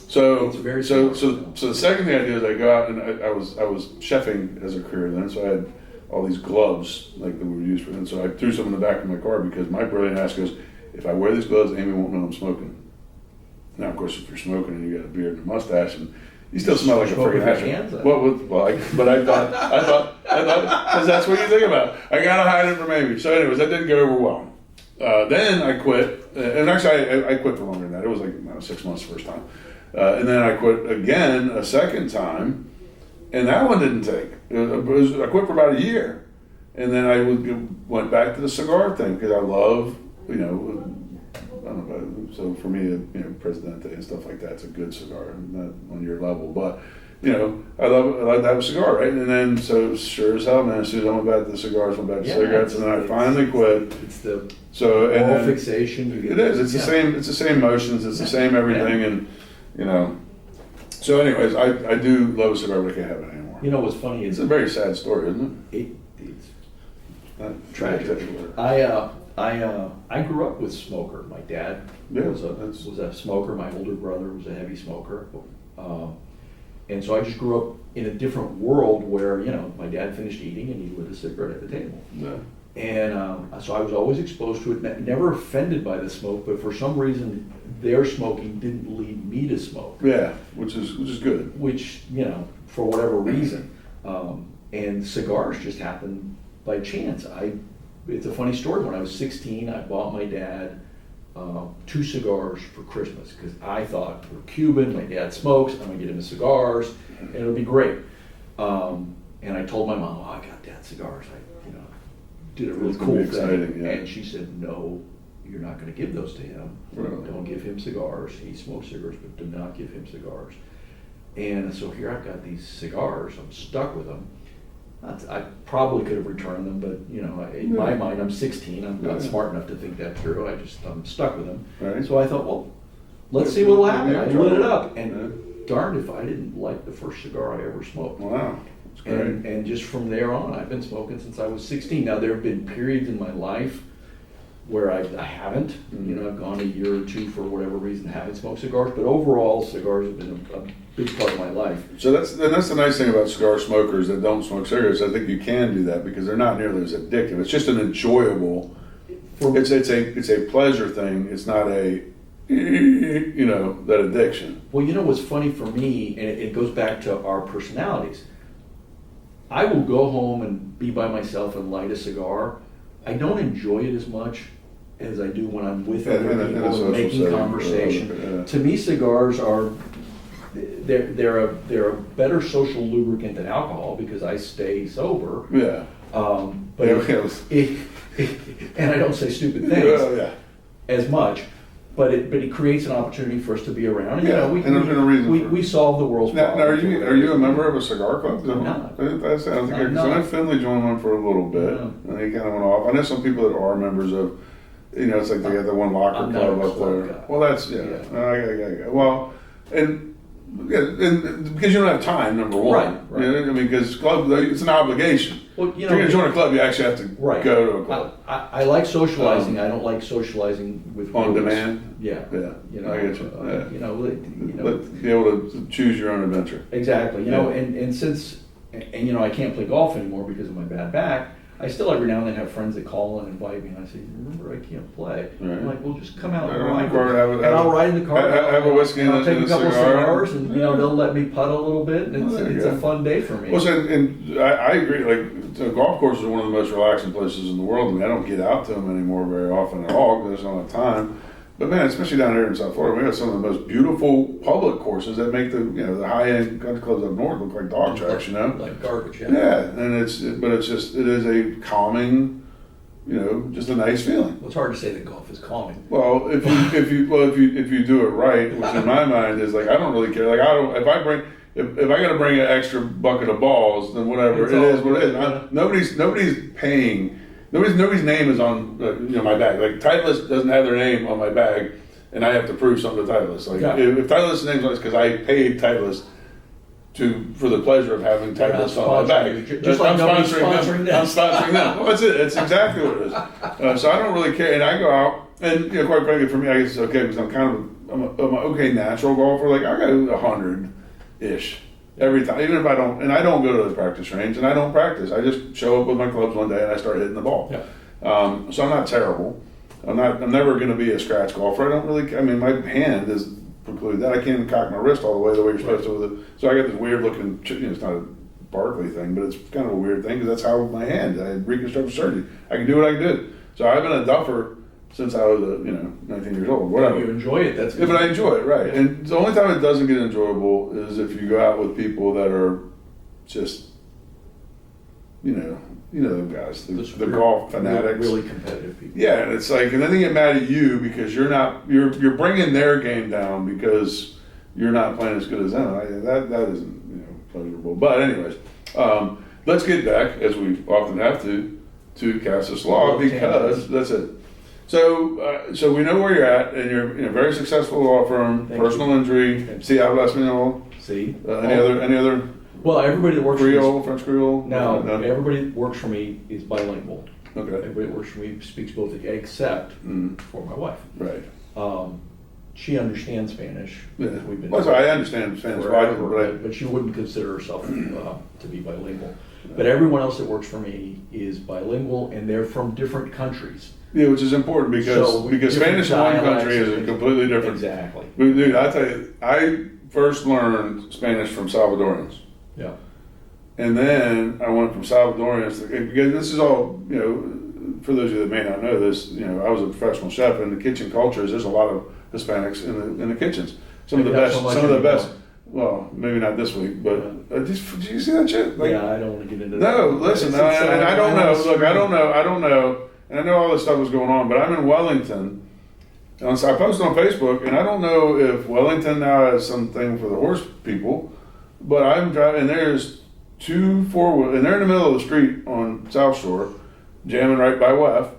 So the second thing I did is I go out and I was chefing as a career then, so I had all these gloves like that we would use for them. So I threw some in the back of my car because my brilliant ass goes, if I wear these gloves, Amy won't know I'm smoking. Now, of course, if you're smoking and you got a beard and a mustache and you still smell like a freaking ashtray. But I thought, because that's what you think about. I gotta hide it from Amy. So, anyways, that didn't go over well. Then I quit, and actually I quit for longer than that. It was like 6 months the first time. And then I quit again a second time, and that one didn't take. I quit for about a year, and then I went back to the cigar thing because I love, I don't know. So for me, Presidente and stuff like that's a good cigar, not on your level, but I like to have a cigar, right? And then so sure as hell, man, as soon as I went back to the cigars, went back to cigarettes, and then I finally quit. It's the oral fixation. It is. It's the same. It's the same motions. It's the same everything, and So, anyways, I do love a cigar, but I can't have it anymore. You know what's funny is it's a very sad story, isn't it? It's not tragic. I grew up with smoker. My dad was a smoker. My older brother was a heavy smoker, and so I just grew up in a different world where my dad finished eating and he lit a cigarette at the table. Yeah. And so I was always exposed to it. Never offended by the smoke, but for some reason their smoking didn't lead me to smoke. Yeah, which is good. Which for whatever reason, and cigars just happened by chance. it's a funny story. When I was 16, I bought my dad 2 cigars for Christmas because I thought we're Cuban, my dad smokes, I'm gonna get him cigars, and it'll be great. And I told my mom, I got dad cigars. I, did a really cool thing. Exciting, yeah. And she said, no, you're not gonna give those to him. Really? Don't give him cigars. He smokes cigarettes, but do not give him cigars. And so here I've got these cigars, I'm stuck with them. I probably could have returned them, but in my mind, I'm 16. I'm not smart enough to think that through. I'm stuck with them. Right. So I thought, well, let's see what'll happen. I lit it up, and darned if I didn't like the first cigar I ever smoked. Wow, that's great. And just from there on, I've been smoking since I was 16. Now there have been periods in my life where I haven't. I've gone a year or two for whatever reason, haven't smoked cigars. But overall, cigars have been a big part of my life. So that's the nice thing about cigar smokers that don't smoke cigarettes. I think you can do that because they're not nearly as addictive. It's just an enjoyable. It's a pleasure thing. It's not a that addiction. Well, what's funny for me, and it goes back to our personalities. I will go home and be by myself and light a cigar. I don't enjoy it as much as I do when I'm with other people and making conversation. To me, cigars are they're a better social lubricant than alcohol because I stay sober. Yeah. But and I don't say stupid things as much. But it creates an opportunity for us to be around. And, we solve the world's problems. Now, are you a member of a cigar club? I'm not. I don't think I know Finley joined one for a little bit, and he kind of went off. I know some people that are members of, it's like they got the one locker club up there. Guy. Well, that's well, and because you don't have time, number one. Right. Because club, it's an obligation. Well, if you're going to join a club, you actually have to go to a club. I like socializing. I don't like socializing with on rules. Demand. Yeah. I get you. Be able to choose your own adventure. Exactly. And since I can't play golf anymore because of my bad back. I still every now and then have friends that call and invite me, and I say, "Remember, I can't play." Right. I'm like, "Well, just come out and ride." And I'll ride in the car. Have a whiskey and I'll take a couple of cigars, and they'll let me putt a little bit, and it's a fun day for me. Well, and I agree. Like golf courses are one of the most relaxing places in the world. I don't get out to them anymore very often at all because I don't have time. But man, especially down here in South Florida, we have some of the most beautiful public courses that make the high end country clubs up north look like dog tracks, like garbage. Yeah, and it is a calming, just a nice feeling. Well, it's hard to say that golf is calming. Well, if you do it right, which in my mind is like I don't really care. Like if I got to bring an extra bucket of balls, then whatever it is, what it is. Nobody's paying. Nobody's name is on my bag. Like Titleist doesn't have their name on my bag, and I have to prove something to Titleist. Like if Titleist's name's on it, it's because I paid Titleist for the pleasure of having Titleist on my bag. Just like nobody's sponsoring them. I'm sponsoring them. Well, that's it. It's exactly what it is. So I don't really care, and I go out, and quite frankly, for me, I guess it's okay because I'm an okay natural golfer. Like I got 100-ish. Every time, even if I don't, and I don't go to the practice range, and I don't practice. I just show up with my clubs one day and I start hitting the ball. Yeah. So I'm not terrible. I'm never going to be a scratch golfer. I don't really. My hand is precluded that. I can't even cock my wrist all the way you're supposed to with it. So I got this weird looking. It's not a Barkley thing, but it's kind of a weird thing because that's how my hand. I had reconstructive surgery. I can do what I can do. So I've been a duffer since I was 19 years old. Whatever. You enjoy it. That's good. Yeah, but I enjoy it, right? Yeah. And the only time it doesn't get enjoyable is if you go out with people that are just, the guys, the golf fanatics, really competitive people. Yeah, and it's like, and then they get mad at you because you're bringing their game down because you're not playing as good as them. That isn't pleasurable. But anyways, let's get back as we often have to Casas Law because that's it. So we know where you're at, and you're a very successful law firm, personal injury. Si hablas español? Si. Any other? Well, everybody that works Creole, French Creole? No, everybody that works for me is bilingual. Okay. Everybody that works for me speaks both, except for my wife. Right. She understands Spanish. Yeah. I understand Spanish, but she wouldn't consider herself to be bilingual. But everyone else that works for me is bilingual, and they're from different countries. Yeah, which is important because Spanish in one country is completely different. Exactly. Dude, I tell you, I first learned Spanish from Salvadorians. Yeah. And then I went from Salvadorians because this is all, for those of you that may not know this, I was a professional chef, and the kitchen cultures, there's a lot of Hispanics in the kitchens. Some of the best. Well, maybe not this week, but did you see that shit? Like, yeah, I don't want to get into that. No, listen, I don't know. Look, I don't know. And I know all this stuff was going on, but I'm in Wellington. And so I posted on Facebook, and I don't know if Wellington now has something for the horse people, but I'm driving, and there's 2 4-wheelers, and they're in the middle of the street on South Shore, jamming right by WEF,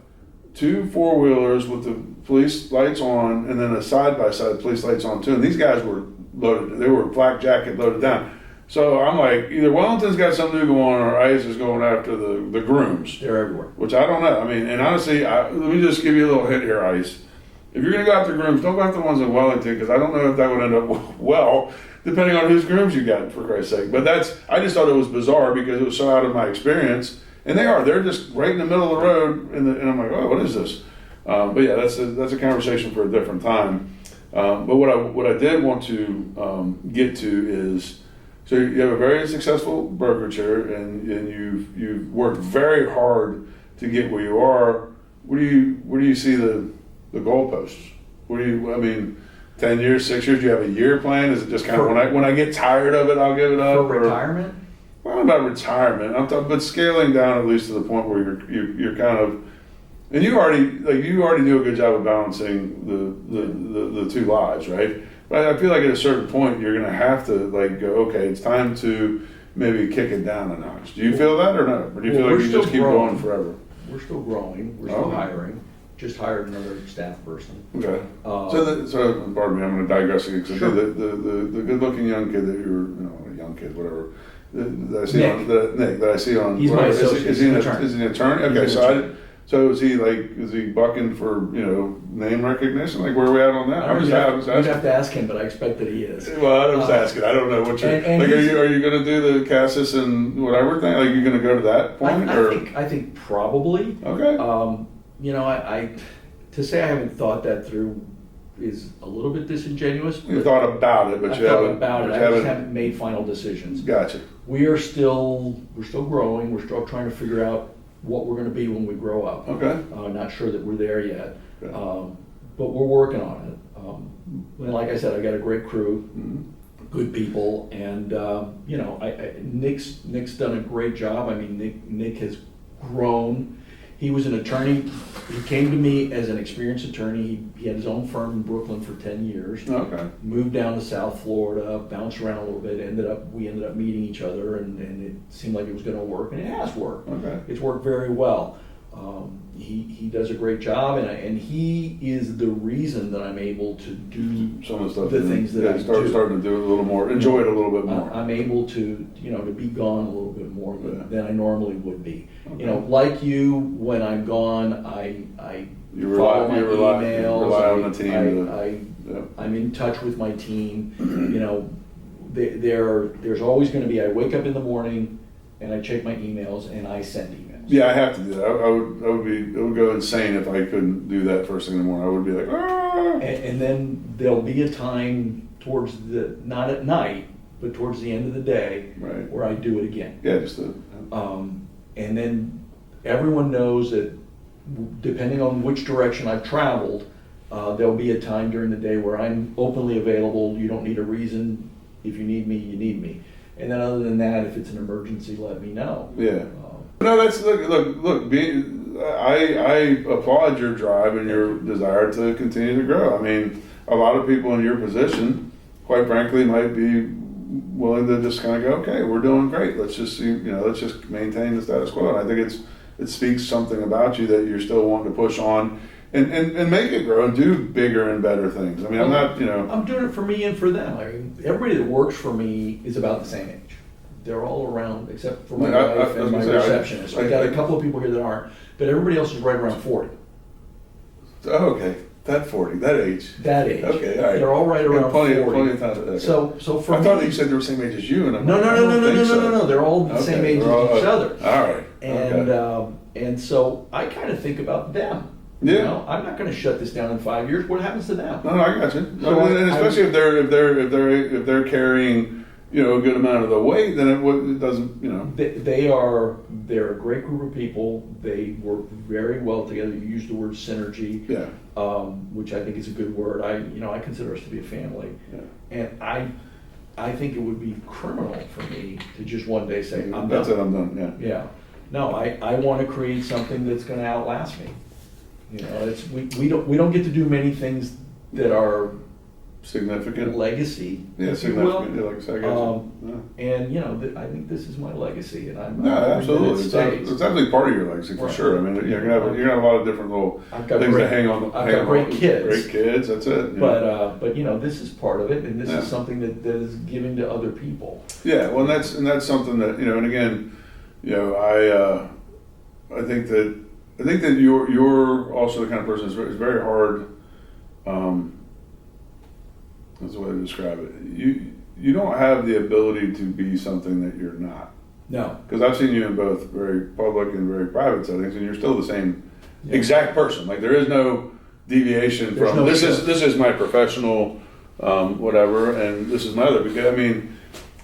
2 4-wheelers with the police lights on, and then a side-by-side police lights on too. And these guys were loaded, they were flak jacket loaded down. So I'm like, either Wellington's got something new going on, or ICE is going after the grooms. They're everywhere. Which I don't know. I mean, and honestly, let me just give you a little hint here, ICE. If you're going to go after grooms, don't go after the ones in Wellington, because I don't know if that would end up well, depending on whose grooms you got, for Christ's sake. But I just thought it was bizarre because it was so out of my experience. And they're just right in the middle of the road, and I'm like, oh, what is this? But yeah, that's a conversation for a different time. But what I did want to get to is, so you have a very successful brokerage here, and you've worked very hard to get where you are. Where do you see the goalposts? 10 years, 6 years? Do you have a year plan? Is it just kind of when I get tired of it, I'll give it up? For retirement? Well, not about retirement. I'm talking, but scaling down at least to the point where you're kind of, and you already do a good job of balancing the two lives, right? But I feel like at a certain point you're going to have to go, okay, it's time to maybe kick it down a notch. Do you feel that or no? Or do you feel like you just keep going forever? We're still growing. We're still hiring. Just hired another staff person. Okay. So pardon me, I'm going to digress again. Sure. The good-looking young kid that a young kid, whatever. That I see on. He's my associate. Is he an attorney? Okay, so is he bucking for name recognition? Like, where are we at on that? You'd have to ask him, but I expect that he is. Well, I was asking. I don't know what you're. Are you going to do the Casas and whatever thing? Like, you going to go to that point? I think probably. Okay. To say I haven't thought that through is a little bit disingenuous. You thought about it, but I just haven't made final decisions. Gotcha. We're still growing. We're still trying to figure out what we're going to be when we grow up. Okay. Not sure that we're there yet, okay. But we're working on it. And like I said, I got a great crew, good people, and Nick's done a great job. I mean, Nick has grown. He was an attorney. He came to me as an experienced attorney. He had his own firm in Brooklyn for 10 years. Okay. Moved down to South Florida, bounced around a little bit. We ended up meeting each other, and it seemed like it was going to work, and it has worked. Okay. It's worked very well. He does a great job, and he is the reason that I'm able to do some of the stuff. Things that I do. Starting to do it a little more, enjoy it a little bit more. I'm able to be gone a little bit more than I normally would be. Okay. Like you, when I'm gone, I follow my emails. Rely on the team. I'm in touch with my team. There's always going to be. I wake up in the morning and I check my emails and I send emails. Yeah, I have to do that. It would go insane if I couldn't do that first thing in the morning. I would be like, ah. And then there'll be a time towards not at night, but towards the end of the day, right, where I do it again. Yeah, just and then everyone knows that depending on which direction I've traveled, there'll be a time during the day where I'm openly available. You don't need a reason. If you need me, you need me. And then other than that, if it's an emergency, let me know. Yeah. No, that's look. I applaud your drive and your desire to continue to grow. I mean, a lot of people in your position, quite frankly, might be willing to just kind of go, okay, we're doing great. Let's just let's just maintain the status quo. And I think it speaks something about you that you're still wanting to push on and make it grow and do bigger and better things. I mean, I'm doing it for me and for them. I mean, everybody that works for me is about the same age. They're all around, except for my wife and my receptionist. I got a couple of people here that aren't, but everybody else is right around 40. Oh, okay. That 40, that age. That age. Okay, all right. They're all right around 40. Plenty of time. Okay. So for I thought that you said they were the same age as you, and I'm no. They're all the same age as each other. All right. And so I kind of think about them. Yeah. I'm not going to shut this down in 5 years. What happens to them? No, I got you. And especially if they're carrying a good amount of the weight, then it doesn't, They're a great group of people. They work very well together. You use the word synergy, which I think is a good word. I consider us to be a family, and I think it would be criminal for me to just one day say, I'm done. That's it, I'm done, Yeah. No, I want to create something that's going to outlast me. We don't get to do many things that are significant legacy. Yeah, significant. Yeah, like I said, and I think this is my legacy, and I'm absolutely. It's definitely part of your legacy for sure. I mean, you're gonna have a lot of different little things to hang on. I've got great kids. Great kids. That's it. But this is part of it, and this is something that is given to other people. Yeah, well, and that's something that and again, I think that you're also the kind of person that's very hard. That's the way to describe it. You don't have the ability to be something that you're not. No. Because I've seen you in both very public and very private settings, and you're still the same exact person. Like there is no deviation from this is my professional whatever, and this is my other. Because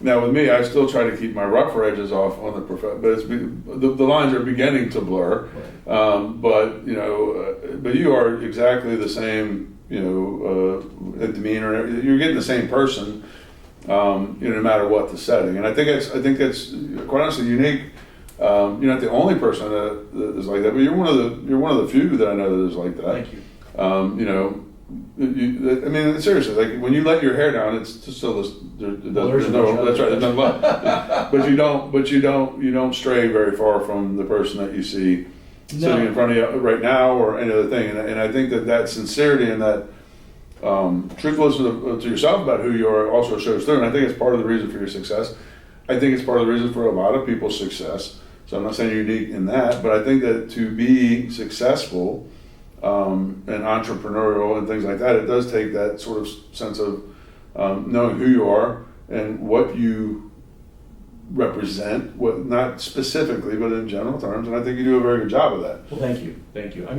now with me, I still try to keep my rougher edges off on the but it's the lines are beginning to blur. Right. But you are exactly the same. Demeanor. You're getting the same person, no matter what the setting. And I think that's quite honestly unique. You're not the only person that is like that, but you're one of the few that I know that is like that. Thank you. Seriously, like when you let your hair down, it's just still this. There's no. That's right. There's nothing left. But you don't stray very far from the person that you see. Sitting in front of you right now, or any other thing, and I think that sincerity and that truthfulness to yourself about who you are also shows through, and I think it's part of the reason for your success. I think it's part of the reason for a lot of people's success. So I'm not saying you're unique in that, but I think that to be successful and entrepreneurial and things like that, it does take that sort of sense of knowing who you are and what you represent, what not specifically, but in general terms, and I think you do a very good job of that. Well, thank you. I've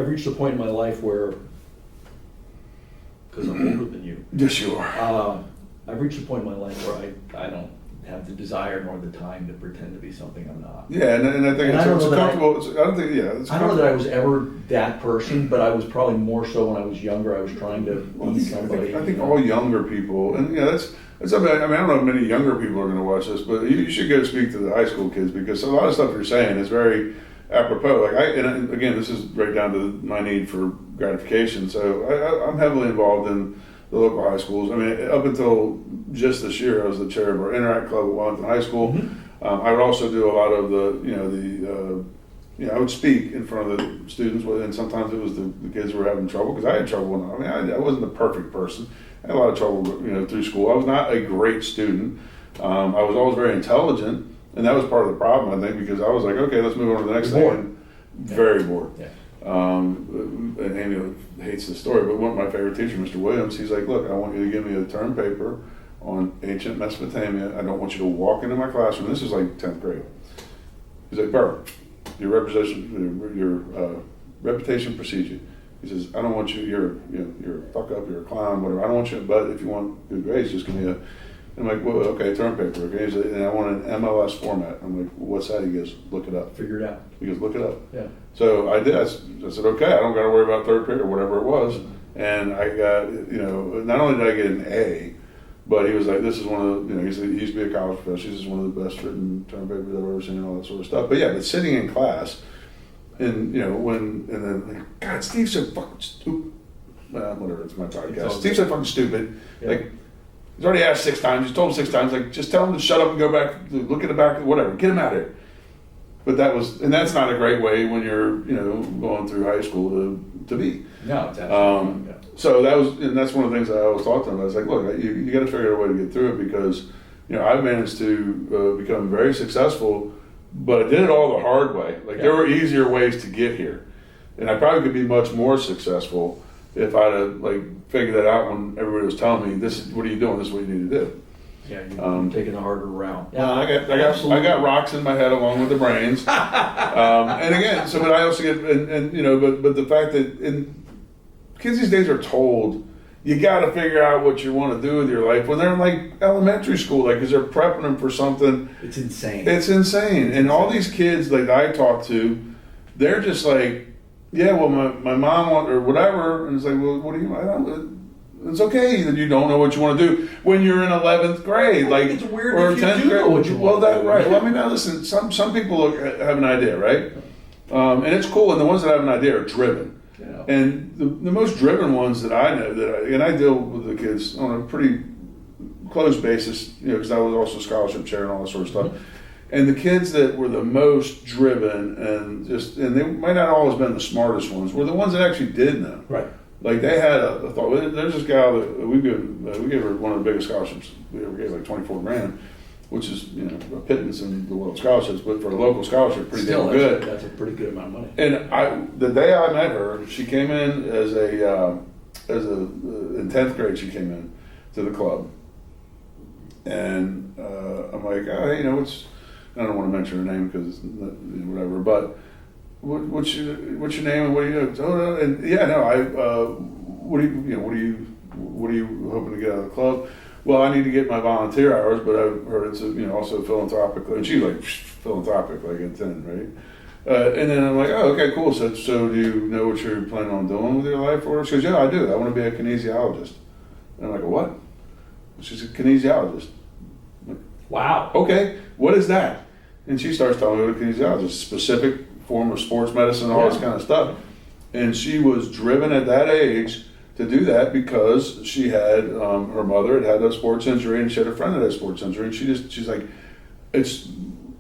reached a point in my life where, because I'm older than you. Yes, you are. I've reached a point in my life where I don't have the desire nor the time to pretend to be something I'm not. Yeah, and I think it's comfortable. I don't know that I was ever that person, but I was probably more so when I was younger. I was trying to be somebody. I think all younger people, and that's something. I don't know if many younger people are going to watch this, but you should go speak to the high school kids, because a lot of stuff you're saying is very apropos. And again, this is right down to my need for gratification. So I'm heavily involved in the local high schools. Up until just this year, I was the chair of our Interact Club at Wellington High School. Mm-hmm. I would also do a lot of I would speak in front of the students, and sometimes it was the kids who were having trouble, because I had trouble. I wasn't the perfect person. I had a lot of trouble, through school. I was not a great student. I was always very intelligent, and that was part of the problem, I think, because I was like, okay, let's move on to the next thing. And very bored. Yeah. And Amy hates the story, but one of my favorite teachers, Mr. Williams, he's like, look, I want you to give me a term paper on ancient Mesopotamia. I don't want you to walk into my classroom. This is like 10th grade. He's like, Burr, your reputation precedes you. He says, I don't want you, you're a fuck up, you're a clown, whatever. I don't want you, but if you want good grades, just give me I'm like, well, okay, term paper, okay. He's like, and I want an MLS format. I'm like, what's that? He goes, look it up. Figure it out. He goes, look it up. Yeah. So I did. I said, okay, I don't got to worry about third period or whatever it was. Mm-hmm. And I got, not only did I get an A, but he was like, this is one of the, he used to be a college professor. This is one of the best written term papers I've ever seen and all that sort of stuff. But yeah, but sitting in class, and then God, Steve's so fucking stupid. Whatever, it's my podcast. Steve's so fucking stupid. Yeah. Like, he's already asked 6 times. He's told him 6 times. Like, just tell him to shut up and go back, look at the back, whatever. Get him out of here. But that's not a great way when you're, going through high school to be. No, it's absolutely. So that's one of the things that I always talked to him. I was like, look, you got to figure out a way to get through it, because, I managed to become very successful, but I did it all the hard way. Like, there were easier ways to get here, and I probably could be much more successful if I'd have figured that out when everybody was telling me, what are you doing? This is what you need to do. Yeah, you're taking the harder route. Yeah, I got rocks in my head along with the brains. And again, but I also get, but the fact that kids these days are told, you got to figure out what you want to do with your life when they're in like elementary school, like, because they're prepping them for something. It's insane. It's insane. And all these kids like I talk to, they're just like, yeah, well, my mom wants, or whatever. And it's like, well, what do you, I don't, it's okay that you don't know what you want to do when you're in 11th grade, like, it's weird or if you 10th do grade. know what you want to do. Right. Well, I mean, now listen, some people have an idea, right? And it's cool. And the ones that have an idea are driven. Yeah. And the most driven ones that I know, and I deal with the kids on a pretty close basis, you know, because I was also scholarship chair and all that sort of stuff. Mm-hmm. And the kids that were the most driven and they might not always been the smartest ones, were the ones that actually did know. Right. Like they had a thought. There's this gal that we gave her one of the biggest scholarships we ever gave, like 24 grand, which is, you know, a pittance in the world of scholarships, but for a local scholarship, pretty damn good. That's a pretty good amount of money. And the day I met her, she came in in 10th grade. She came in to the club, and I'm like, oh, you know, I don't want to mention her name because whatever, but what's your name and what do you do? Oh, and yeah, no, what are you hoping to get out of the club? Well, I need to get my volunteer hours, but I've heard it's also philanthropic. And she's like philanthropic, like at 10, right? And then I'm like, oh, okay, cool. So do you know what you're planning on doing with your life? Or she goes, yeah, I do. I want to be a kinesiologist. And I'm like, what? She's a kinesiologist. Like, wow. Okay, what is that? And she starts telling me what a kinesiologist is, a specific form of sports medicine, all this kind of stuff. And she was driven at that age to do that because she had her mother had a sports injury and she had a friend that had a sports injury, and she's like, it's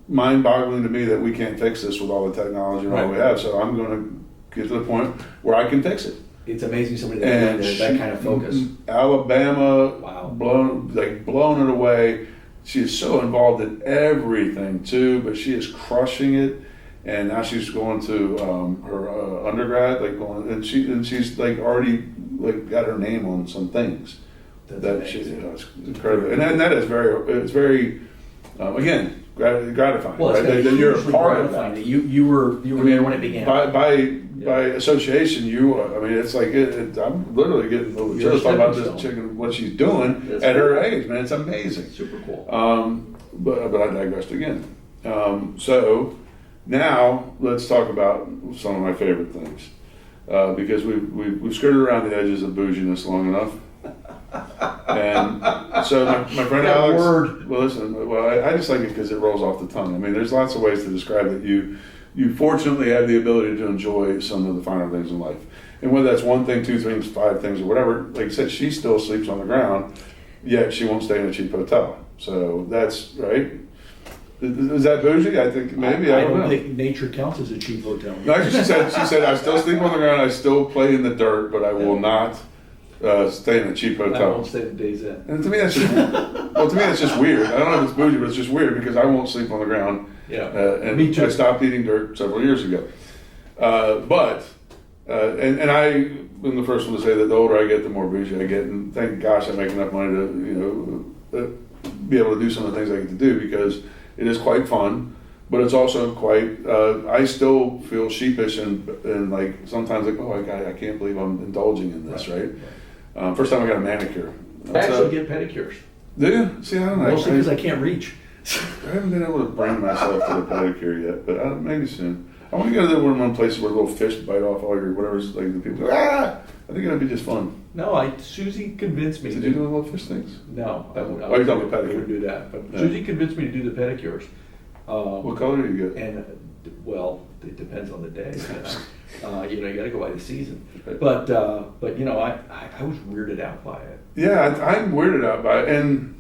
mind-boggling to me that we can't fix this with all the technology and all we have, so I'm going to get to the point where I can fix it. It's amazing somebody that has that kind of focus. Alabama, wow, blown it away. She is so involved in everything too, but she is crushing it. And now she's going to her undergrad, and she's like already like got her name on some things. That's it's incredible, and that is very again gratifying. Well, it's right? That you're a part of that. You were there when it began. By association, it's like I'm literally getting a little chills talking about this chick and what she's doing at her age, man. It's amazing. Super cool. But I digressed again. So. Now let's talk about some of my favorite things, because we've skirted around the edges of bouginess long enough. And so my friend Alex. Well, listen. Well, I just like it because it rolls off the tongue. I mean, there's lots of ways to describe that. You fortunately have the ability to enjoy some of the finer things in life, and whether that's one thing, two things, five things, or whatever. Like I said, she still sleeps on the ground, yet she won't stay in a cheap hotel. So that's right. Is that bougie? I think maybe. I don't know. think nature counts as a cheap hotel. No, she said, I still sleep on the ground, I still play in the dirt, but I will not stay in a cheap hotel. I won't stay in Days Inn. And to me, that's just weird. I don't know if it's bougie, but it's just weird because I won't sleep on the ground. Yeah. And me too. I stopped eating dirt several years ago. And I am the first one to say that the older I get, the more bougie I get. And thank gosh I make enough money to, be able to do some of the things I get to do, because it is quite fun, but it's also quite, I still feel sheepish and like sometimes like, oh, I can't believe I'm indulging in this, right? First time I got a manicure. I actually get pedicures. Do you? See, I don't know. Mostly because I can't reach. I haven't been able to bring myself to the pedicure yet, but maybe soon. I want to go to one place where little fish bite off all your whatever's like the people. I think it'd be just fun. No, Susie convinced me. Did you do the little fish things? No, I wouldn't do that. But Susie convinced me to do the pedicures. What color do you get? And it depends on the day. You got to go by the season. But I was weirded out by it. Yeah, I'm weirded out by it. And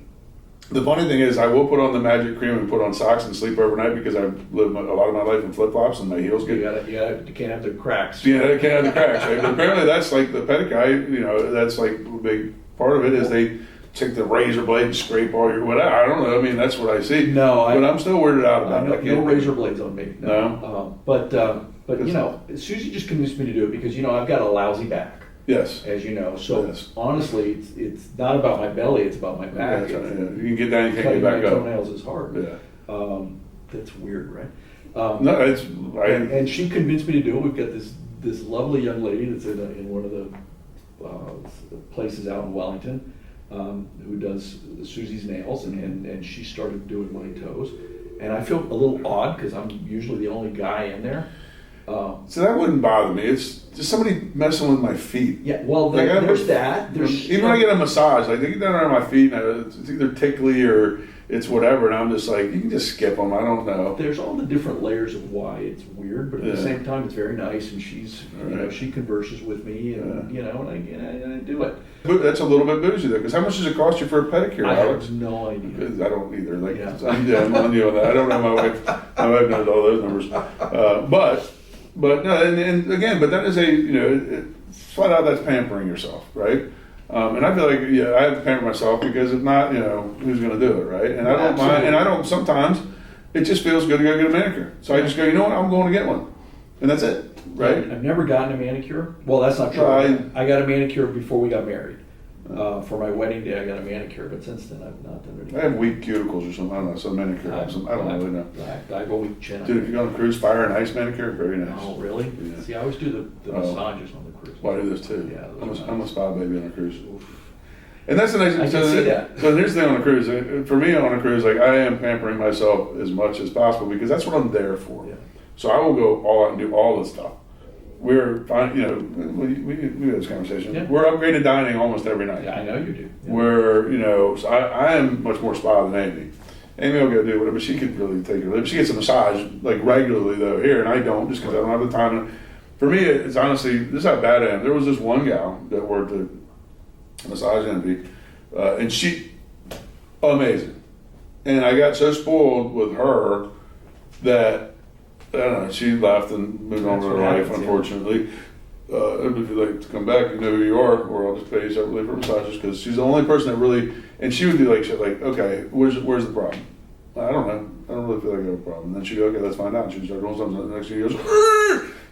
the funny thing is, I will put on the magic cream and put on socks and sleep overnight because I've lived a lot of my life in flip flops and my heels get. You can't have the cracks. Yeah, you can't have the cracks. Right? But apparently, that's like the pedicure. That's like a big part of it is they take the razor blade and scrape all your whatever. I don't know. I mean, that's what I see. No, but I'm still weirded out about it. No razor blades on me. No. But Susie just convinced me to do it because I've got a lousy back. Yes. As you know, so honestly, it's not about my belly; it's about my back. Yeah, you can get down, you can't get back up. Toenails is hard. Yeah. That's weird, right? No, it's and she convinced me to do it. We've got this lovely young lady that's in one of the places out in Wellington who does Susie's nails, and she started doing my toes. And I feel a little odd because I'm usually the only guy in there. So that wouldn't bother me. It's just somebody messing with my feet. Yeah, well, there's that. Even when I get a massage, like they get down around my feet, and it's either tickly or it's whatever, and I'm just like, you can just skip them. I don't know. There's all the different layers of why it's weird, but at the same time, it's very nice, and she's, she converses with me, and and I do it. That's a little bit bougie though, because how much does it cost you for a pedicure, Alex? I have no idea. Because I don't either. I'm on you on that. I don't know my wife. My wife knows all those numbers. But no, and again, but that is flat out that's pampering yourself, right? And I feel like I have to pamper myself because if not, who's going to do it, right? And I don't mind, and I don't. Sometimes it just feels good to go get a manicure, so I just go, you know what, I'm going to get one, and that's it, right? I've never gotten a manicure. Well, that's not true. I got a manicure before we got married. For my wedding day, I got a manicure, but since then I've not done it. I have weak cuticles or something. I don't know. Some manicure. I don't really know. I have a weak chin. Dude, if you go on a cruise, fire and ice manicure, very nice. Oh, really? Yeah. See, I always do the massages on the cruise. Well, I do this too. Yeah, I'm a spa baby on a cruise. Oof. And that's the nice thing. I can see that. So here's the thing on a cruise. For me on a cruise, like I am pampering myself as much as possible because that's what I'm there for. Yeah. So I will go all out and do all this stuff. We're fine, we had this conversation. Yeah. We're upgraded dining almost every night. Yeah, I know you do. Yeah. We're, so I am much more spa than Amy. Amy will go do whatever, but she could really take her. She gets a massage like regularly though here, and I don't just because I don't have the time. For me, it's honestly, this is how bad I am. There was this one gal that worked at Massage Envy, and she, amazing. And I got so spoiled with her that, I don't know, she left and moved on with her life, unfortunately. If you'd like to come back, you know who you are, or I'll just pay you separately for massages, because she's the only person that really, and she would do like shit like, okay, where's the problem? I don't know. I don't really feel like I have a problem. And then she'd go, okay, let's find out. And she'd start doing something. The next thing she goes,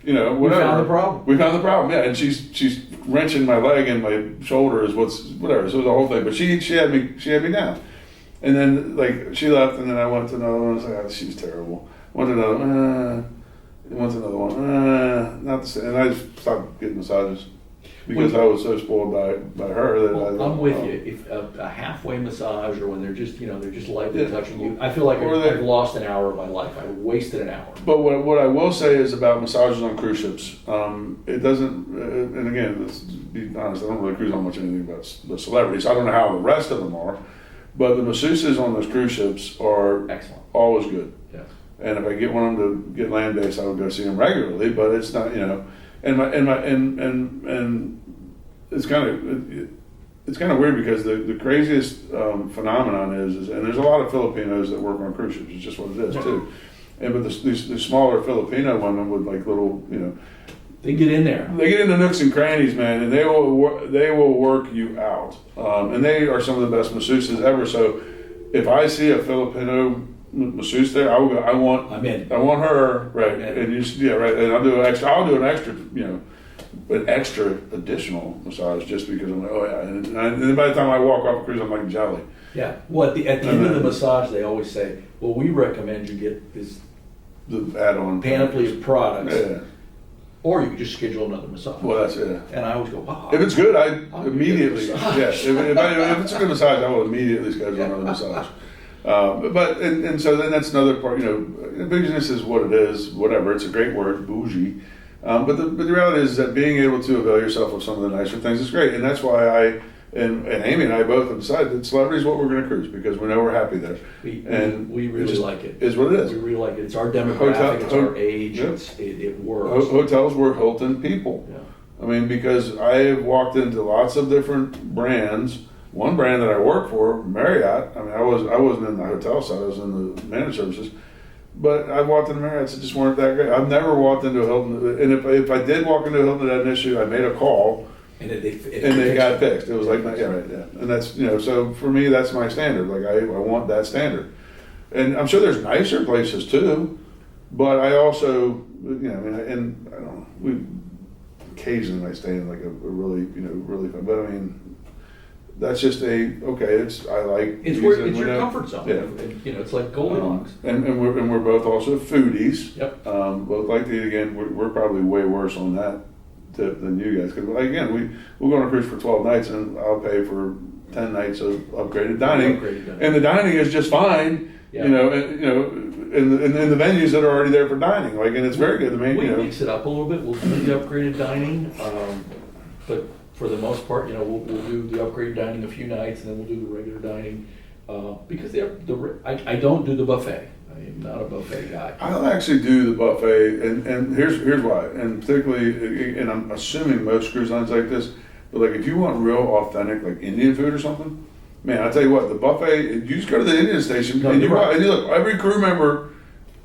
whatever. We found the problem. Yeah, and she's wrenching my leg and my shoulder is whatever. So it was the whole thing. But she had me down. And then like she left, and then I went to another one. I was like, oh, she's terrible. Went to another one. Not the same. And I just stopped getting massages because I was so spoiled by her that I'm with you. If a halfway massage, or when they're just lightly touching you, I feel like I've lost an hour of my life. I wasted an hour. But what I will say is about massages on cruise ships, it doesn't. And again, let's be honest, I don't really cruise on much anything about the celebrities. I don't know how the rest of them are, but the masseuses on those cruise ships are excellent, always good. Yeah. And if I get one of them to get land based, I would go see them regularly. But it's not, and it's kind of weird because the craziest phenomenon is, and there's a lot of Filipinos that work on cruise ships. It's just what it is too. And but the smaller Filipino women with like little, they get in there. They get into nooks and crannies, man, and they will work you out. And they are some of the best masseuses ever. So if I see a Filipino masseuse there, I will go. I want her, right? And right. And I'll do an extra additional massage just because I'm like, oh yeah. And then by the time I walk off a cruise, I'm like jelly. Yeah. Well, at the end of the massage, they always say, well, we recommend you get the add-on panoply of products. Yeah. Or you can just schedule another massage. Well, that's it. And I always go, wow. If it's good, I immediately, yes. If it's a good massage, I will immediately schedule another massage. So then that's another part. Business is what it is. Whatever. It's a great word, bougie. But the reality is that being able to avail yourself of some of the nicer things is great, and that's why I and Amy and I both have decided that celebrity is what we're going to cruise because we know we're happy there. We really like it. Is what it is. We really like it. It's our demographic. It's our age. Yep. It works. Hotels were Hilton people. Yeah. I mean, because I have walked into lots of different brands. One brand that I work for, Marriott. I mean, I wasn't in the hotel side. I was in the managed services. But I've walked into Marriotts that just weren't that great. I've never walked into a Hilton, and if I did walk into a Hilton that had an issue, I made a call. And they got fixed. It was like, yeah, right, yeah. And that's, so for me, that's my standard. Like, I want that standard. And I'm sure there's nicer places too, but I also, and I don't know, we occasionally might stay in like a really, really fun, but I mean, that's just it's your comfort zone. Yeah. It's like Goldilocks. And we're both also foodies. Yep. Both like to eat again. We're probably way worse on that tip than you guys. Because again, we'll go on a cruise for 12 nights, and I'll pay for 10 nights of upgraded dining, and the dining is just fine. Yeah. In the venues that are already there for dining, and it's very good. I mean, we mix it up a little bit. We'll do the upgraded dining, but for the most part, we'll do the upgraded dining a few nights, and then we'll do the regular dining because I don't do the buffet. I am not a buffet guy. I'll actually do the buffet, and here's why. And particularly, and I'm assuming most cruise lines like this, but if you want real authentic Indian food or something. Man, I tell you what, the buffet, you just go to the Indian station and you look, every crew member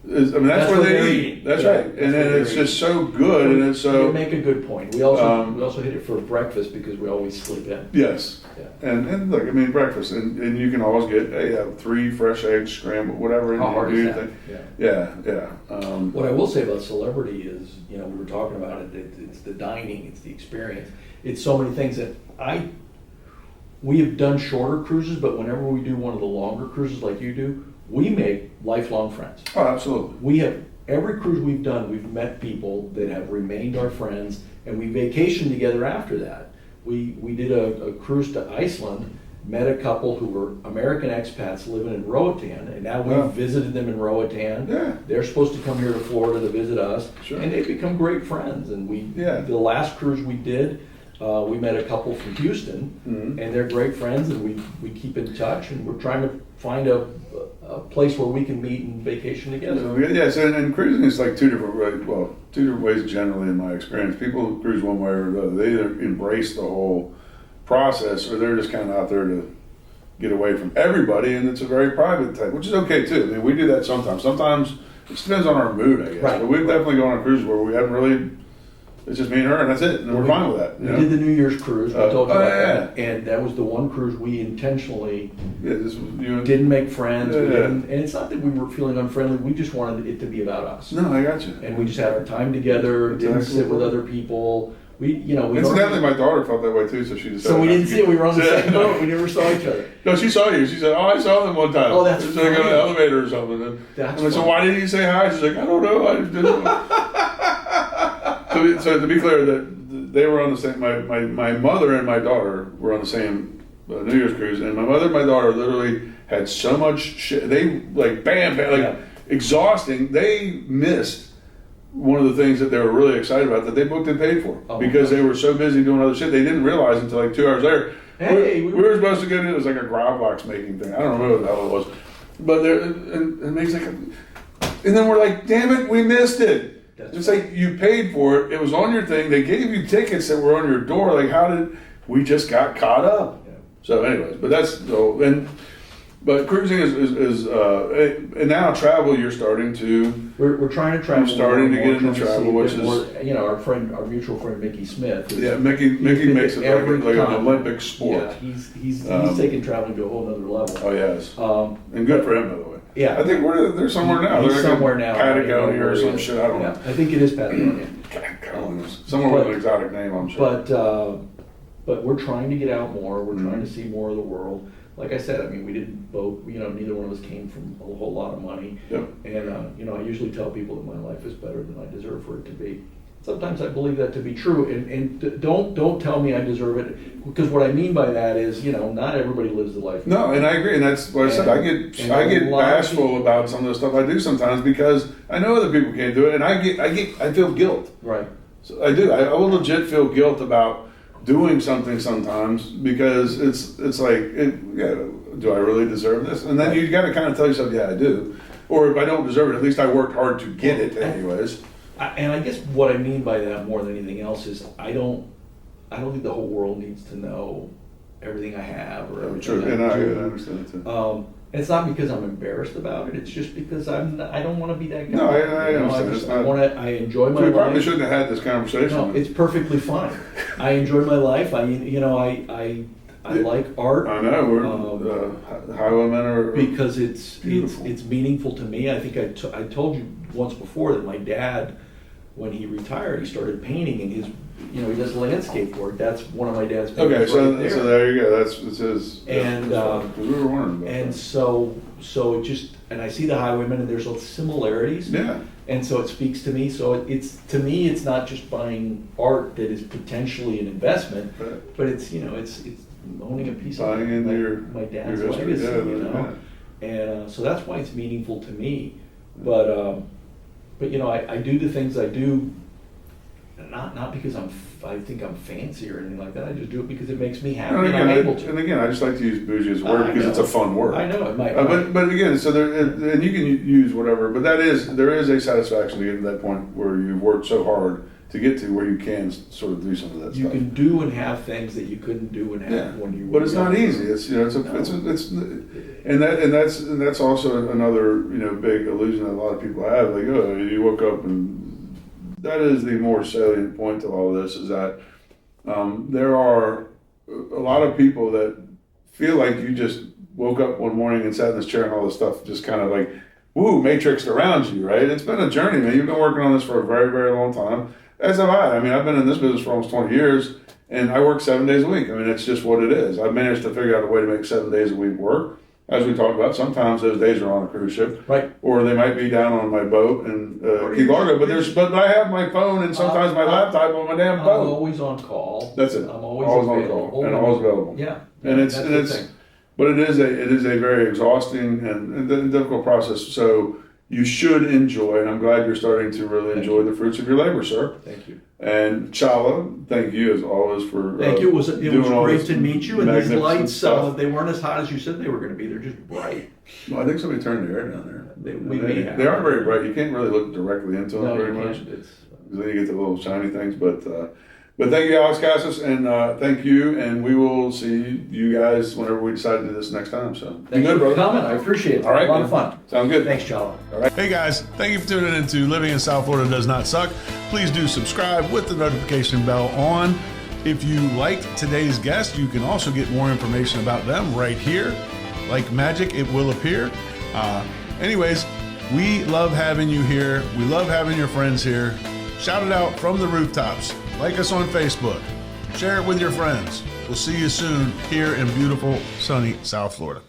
is, that's where they eat. That's right. And then it's just so good, and it's so... You make a good point. We also hit it for breakfast because we always sleep in. Yes. Yeah. And look, breakfast, and you can always get 3 fresh eggs, scrambled, whatever. How hard is that? Yeah. What I will say about Celebrity is, we were talking about it, it's the dining, it's the experience. It's so many things that we have done shorter cruises, but whenever we do one of the longer cruises like you do, we make lifelong friends. Oh, absolutely. We have, every cruise we've done, we've met people that have remained our friends, and we vacationed together after that. We did a cruise to Iceland, met a couple who were American expats living in Roatan, and now we've visited them in Roatan. Yeah. They're supposed to come here to Florida to visit us, and they've become great friends. And the last cruise we did, we met a couple from Houston, and they're great friends, and we keep in touch, and we're trying to find a place where we can meet and vacation together. Yes, and cruising is two different ways generally in my experience. People who cruise one way or the other, they either embrace the whole process or they're just kind of out there to get away from everybody, and it's a very private type, which is okay too. We do that sometimes. Sometimes it depends on our mood, I guess. Right. But we've definitely gone on cruises where we haven't really... It's just me and her, and that's it. And we're fine with that. We did the New Year's cruise. We told you about that, and that was the one cruise we intentionally didn't make friends. And it's not that we were feeling unfriendly. We just wanted it to be about us. No, I got you. And we just had our time together. Didn't sit with other people. Incidentally, my daughter felt that way too, so she decided. So we didn't see it. We were on the same boat. We never saw each other. No, she saw you. She said, "Oh, I saw them one time." Oh, that's funny. Like on an elevator or something. And so why didn't you say hi? She's like, "I don't know. I just didn't." So to be clear, that they were on the same. My mother and my daughter were on the same New Year's cruise, and my mother and my daughter literally had so much shit. They exhausting. They missed one of the things that they were really excited about that they booked and paid for because they were so busy doing other shit. They didn't realize until 2 hours later. Hey, we were supposed to go to it was a grab box making thing. I don't remember what the hell it was, but and Meg's and then we're like, damn it, we missed it. It's you paid for it. It was on your thing. They gave you tickets that were on your door. How did we just got caught up? Yeah. So, anyways, but that's But cruising is and now travel. You're starting to. We're trying to travel. You're starting to get into travel, which is our mutual friend Mickey Smith. Mickey makes it like an Olympic sport. Yeah, he's taken traveling to a whole other level. Oh yes, and good for him, by the way. Yeah, I think they're somewhere now. They're somewhere now. Patagonia or some shit. I don't know. I think it is Patagonia. Somewhere with an exotic name, I'm sure. But we're trying to get out more. We're trying to see more of the world. Like I said, we didn't both, neither one of us came from a whole lot of money. Yep. And, I usually tell people that my life is better than I deserve for it to be. Sometimes I believe that to be true. And don't tell me I deserve it, because what I mean by that is, not everybody lives the life. No, and I agree. And that's what I said. I get bashful about some of the stuff I do sometimes because I know other people can't do it. And I feel guilt. Right. So I do. I will legit feel guilt about doing something sometimes because it's do I really deserve this? And then you got to kind of tell yourself, yeah, I do. Or if I don't deserve it, at least I worked hard to get it anyways. And I guess what I mean by that more than anything else is I don't think the whole world needs to know everything I have or everything. True, and I understand it too. And it's not because I'm embarrassed about it. It's just because I don't want to be that guy. No, I understand. I enjoy my life. We probably shouldn't have had this conversation. No, it's perfectly fine. I enjoy my life. I like art. I know. We're highwaymen are because it's meaningful to me. I think I told you once before that my dad, when he retired, he started painting, and he does landscape work. That's one of my dad's paintings. Okay, so there you go. That's his. And we were wondering about and that. so it just, and I see the highwaymen, and there's similarities. Yeah. And so it speaks to me. So to me, it's not just buying art that is potentially an investment, but it's owning a piece of my dad's legacy, And so that's why it's meaningful to me. But I do the things I do, not because I think I'm fancy or anything like that. I just do it because it makes me happy and I'm able to. And again, I just like to use bougie as a word because it's a fun word. I know it might. But again, so there, and you can use whatever. But there is a satisfaction to get to that point where you've worked so hard to get to where you can sort of do some of that stuff. You can do and have things that you couldn't do and have when you were But it's not easy. It's that's also another big illusion that a lot of people have. Like, oh, you woke up and that is the more salient point to all of this is that there are a lot of people that feel like you just woke up one morning and sat in this chair and all this stuff just kind of like, woo, matrixed around you, right? It's been a journey, man. You've been working on this for a very, very long time, as have I. I mean, I've been in this business for almost 20 years, and I work 7 days a week. I mean, it's just what it is. I've managed to figure out a way to make 7 days a week work. As we talked about, sometimes those days are on a cruise ship, right? Or they might be down on my boat in Key Largo. But I have my phone and sometimes my laptop on my damn boat. I'm always on call. That's it. I'm always on call and always available. Yeah, and it is a very exhausting and difficult process. So you should enjoy, and I'm glad you're starting to really enjoy the fruits of your labor, sir. Thank you. And Chala, thank you as always for thank you. It was great to meet you. And these lights, they weren't as hot as you said they were going to be. They're just bright. Well, I think somebody turned the air down there. They are very bright. You can't really look directly into them very much. Because then you get the little shiny things. But thank you, Alex Casas, and thank you. And we will see you guys whenever we decide to do this next time. So thanks for coming. I appreciate it. All right, a lot of fun. Sounds good. Thanks, Chala. All right. Hey guys, thank you for tuning in to Living in South Florida Does Not Suck. Please do subscribe with the notification bell on. If you liked today's guest, you can also get more information about them right here. Like magic, it will appear. Anyways, we love having you here. We love having your friends here. Shout it out from the rooftops. Like us on Facebook. Share it with your friends. We'll see you soon here in beautiful, sunny South Florida.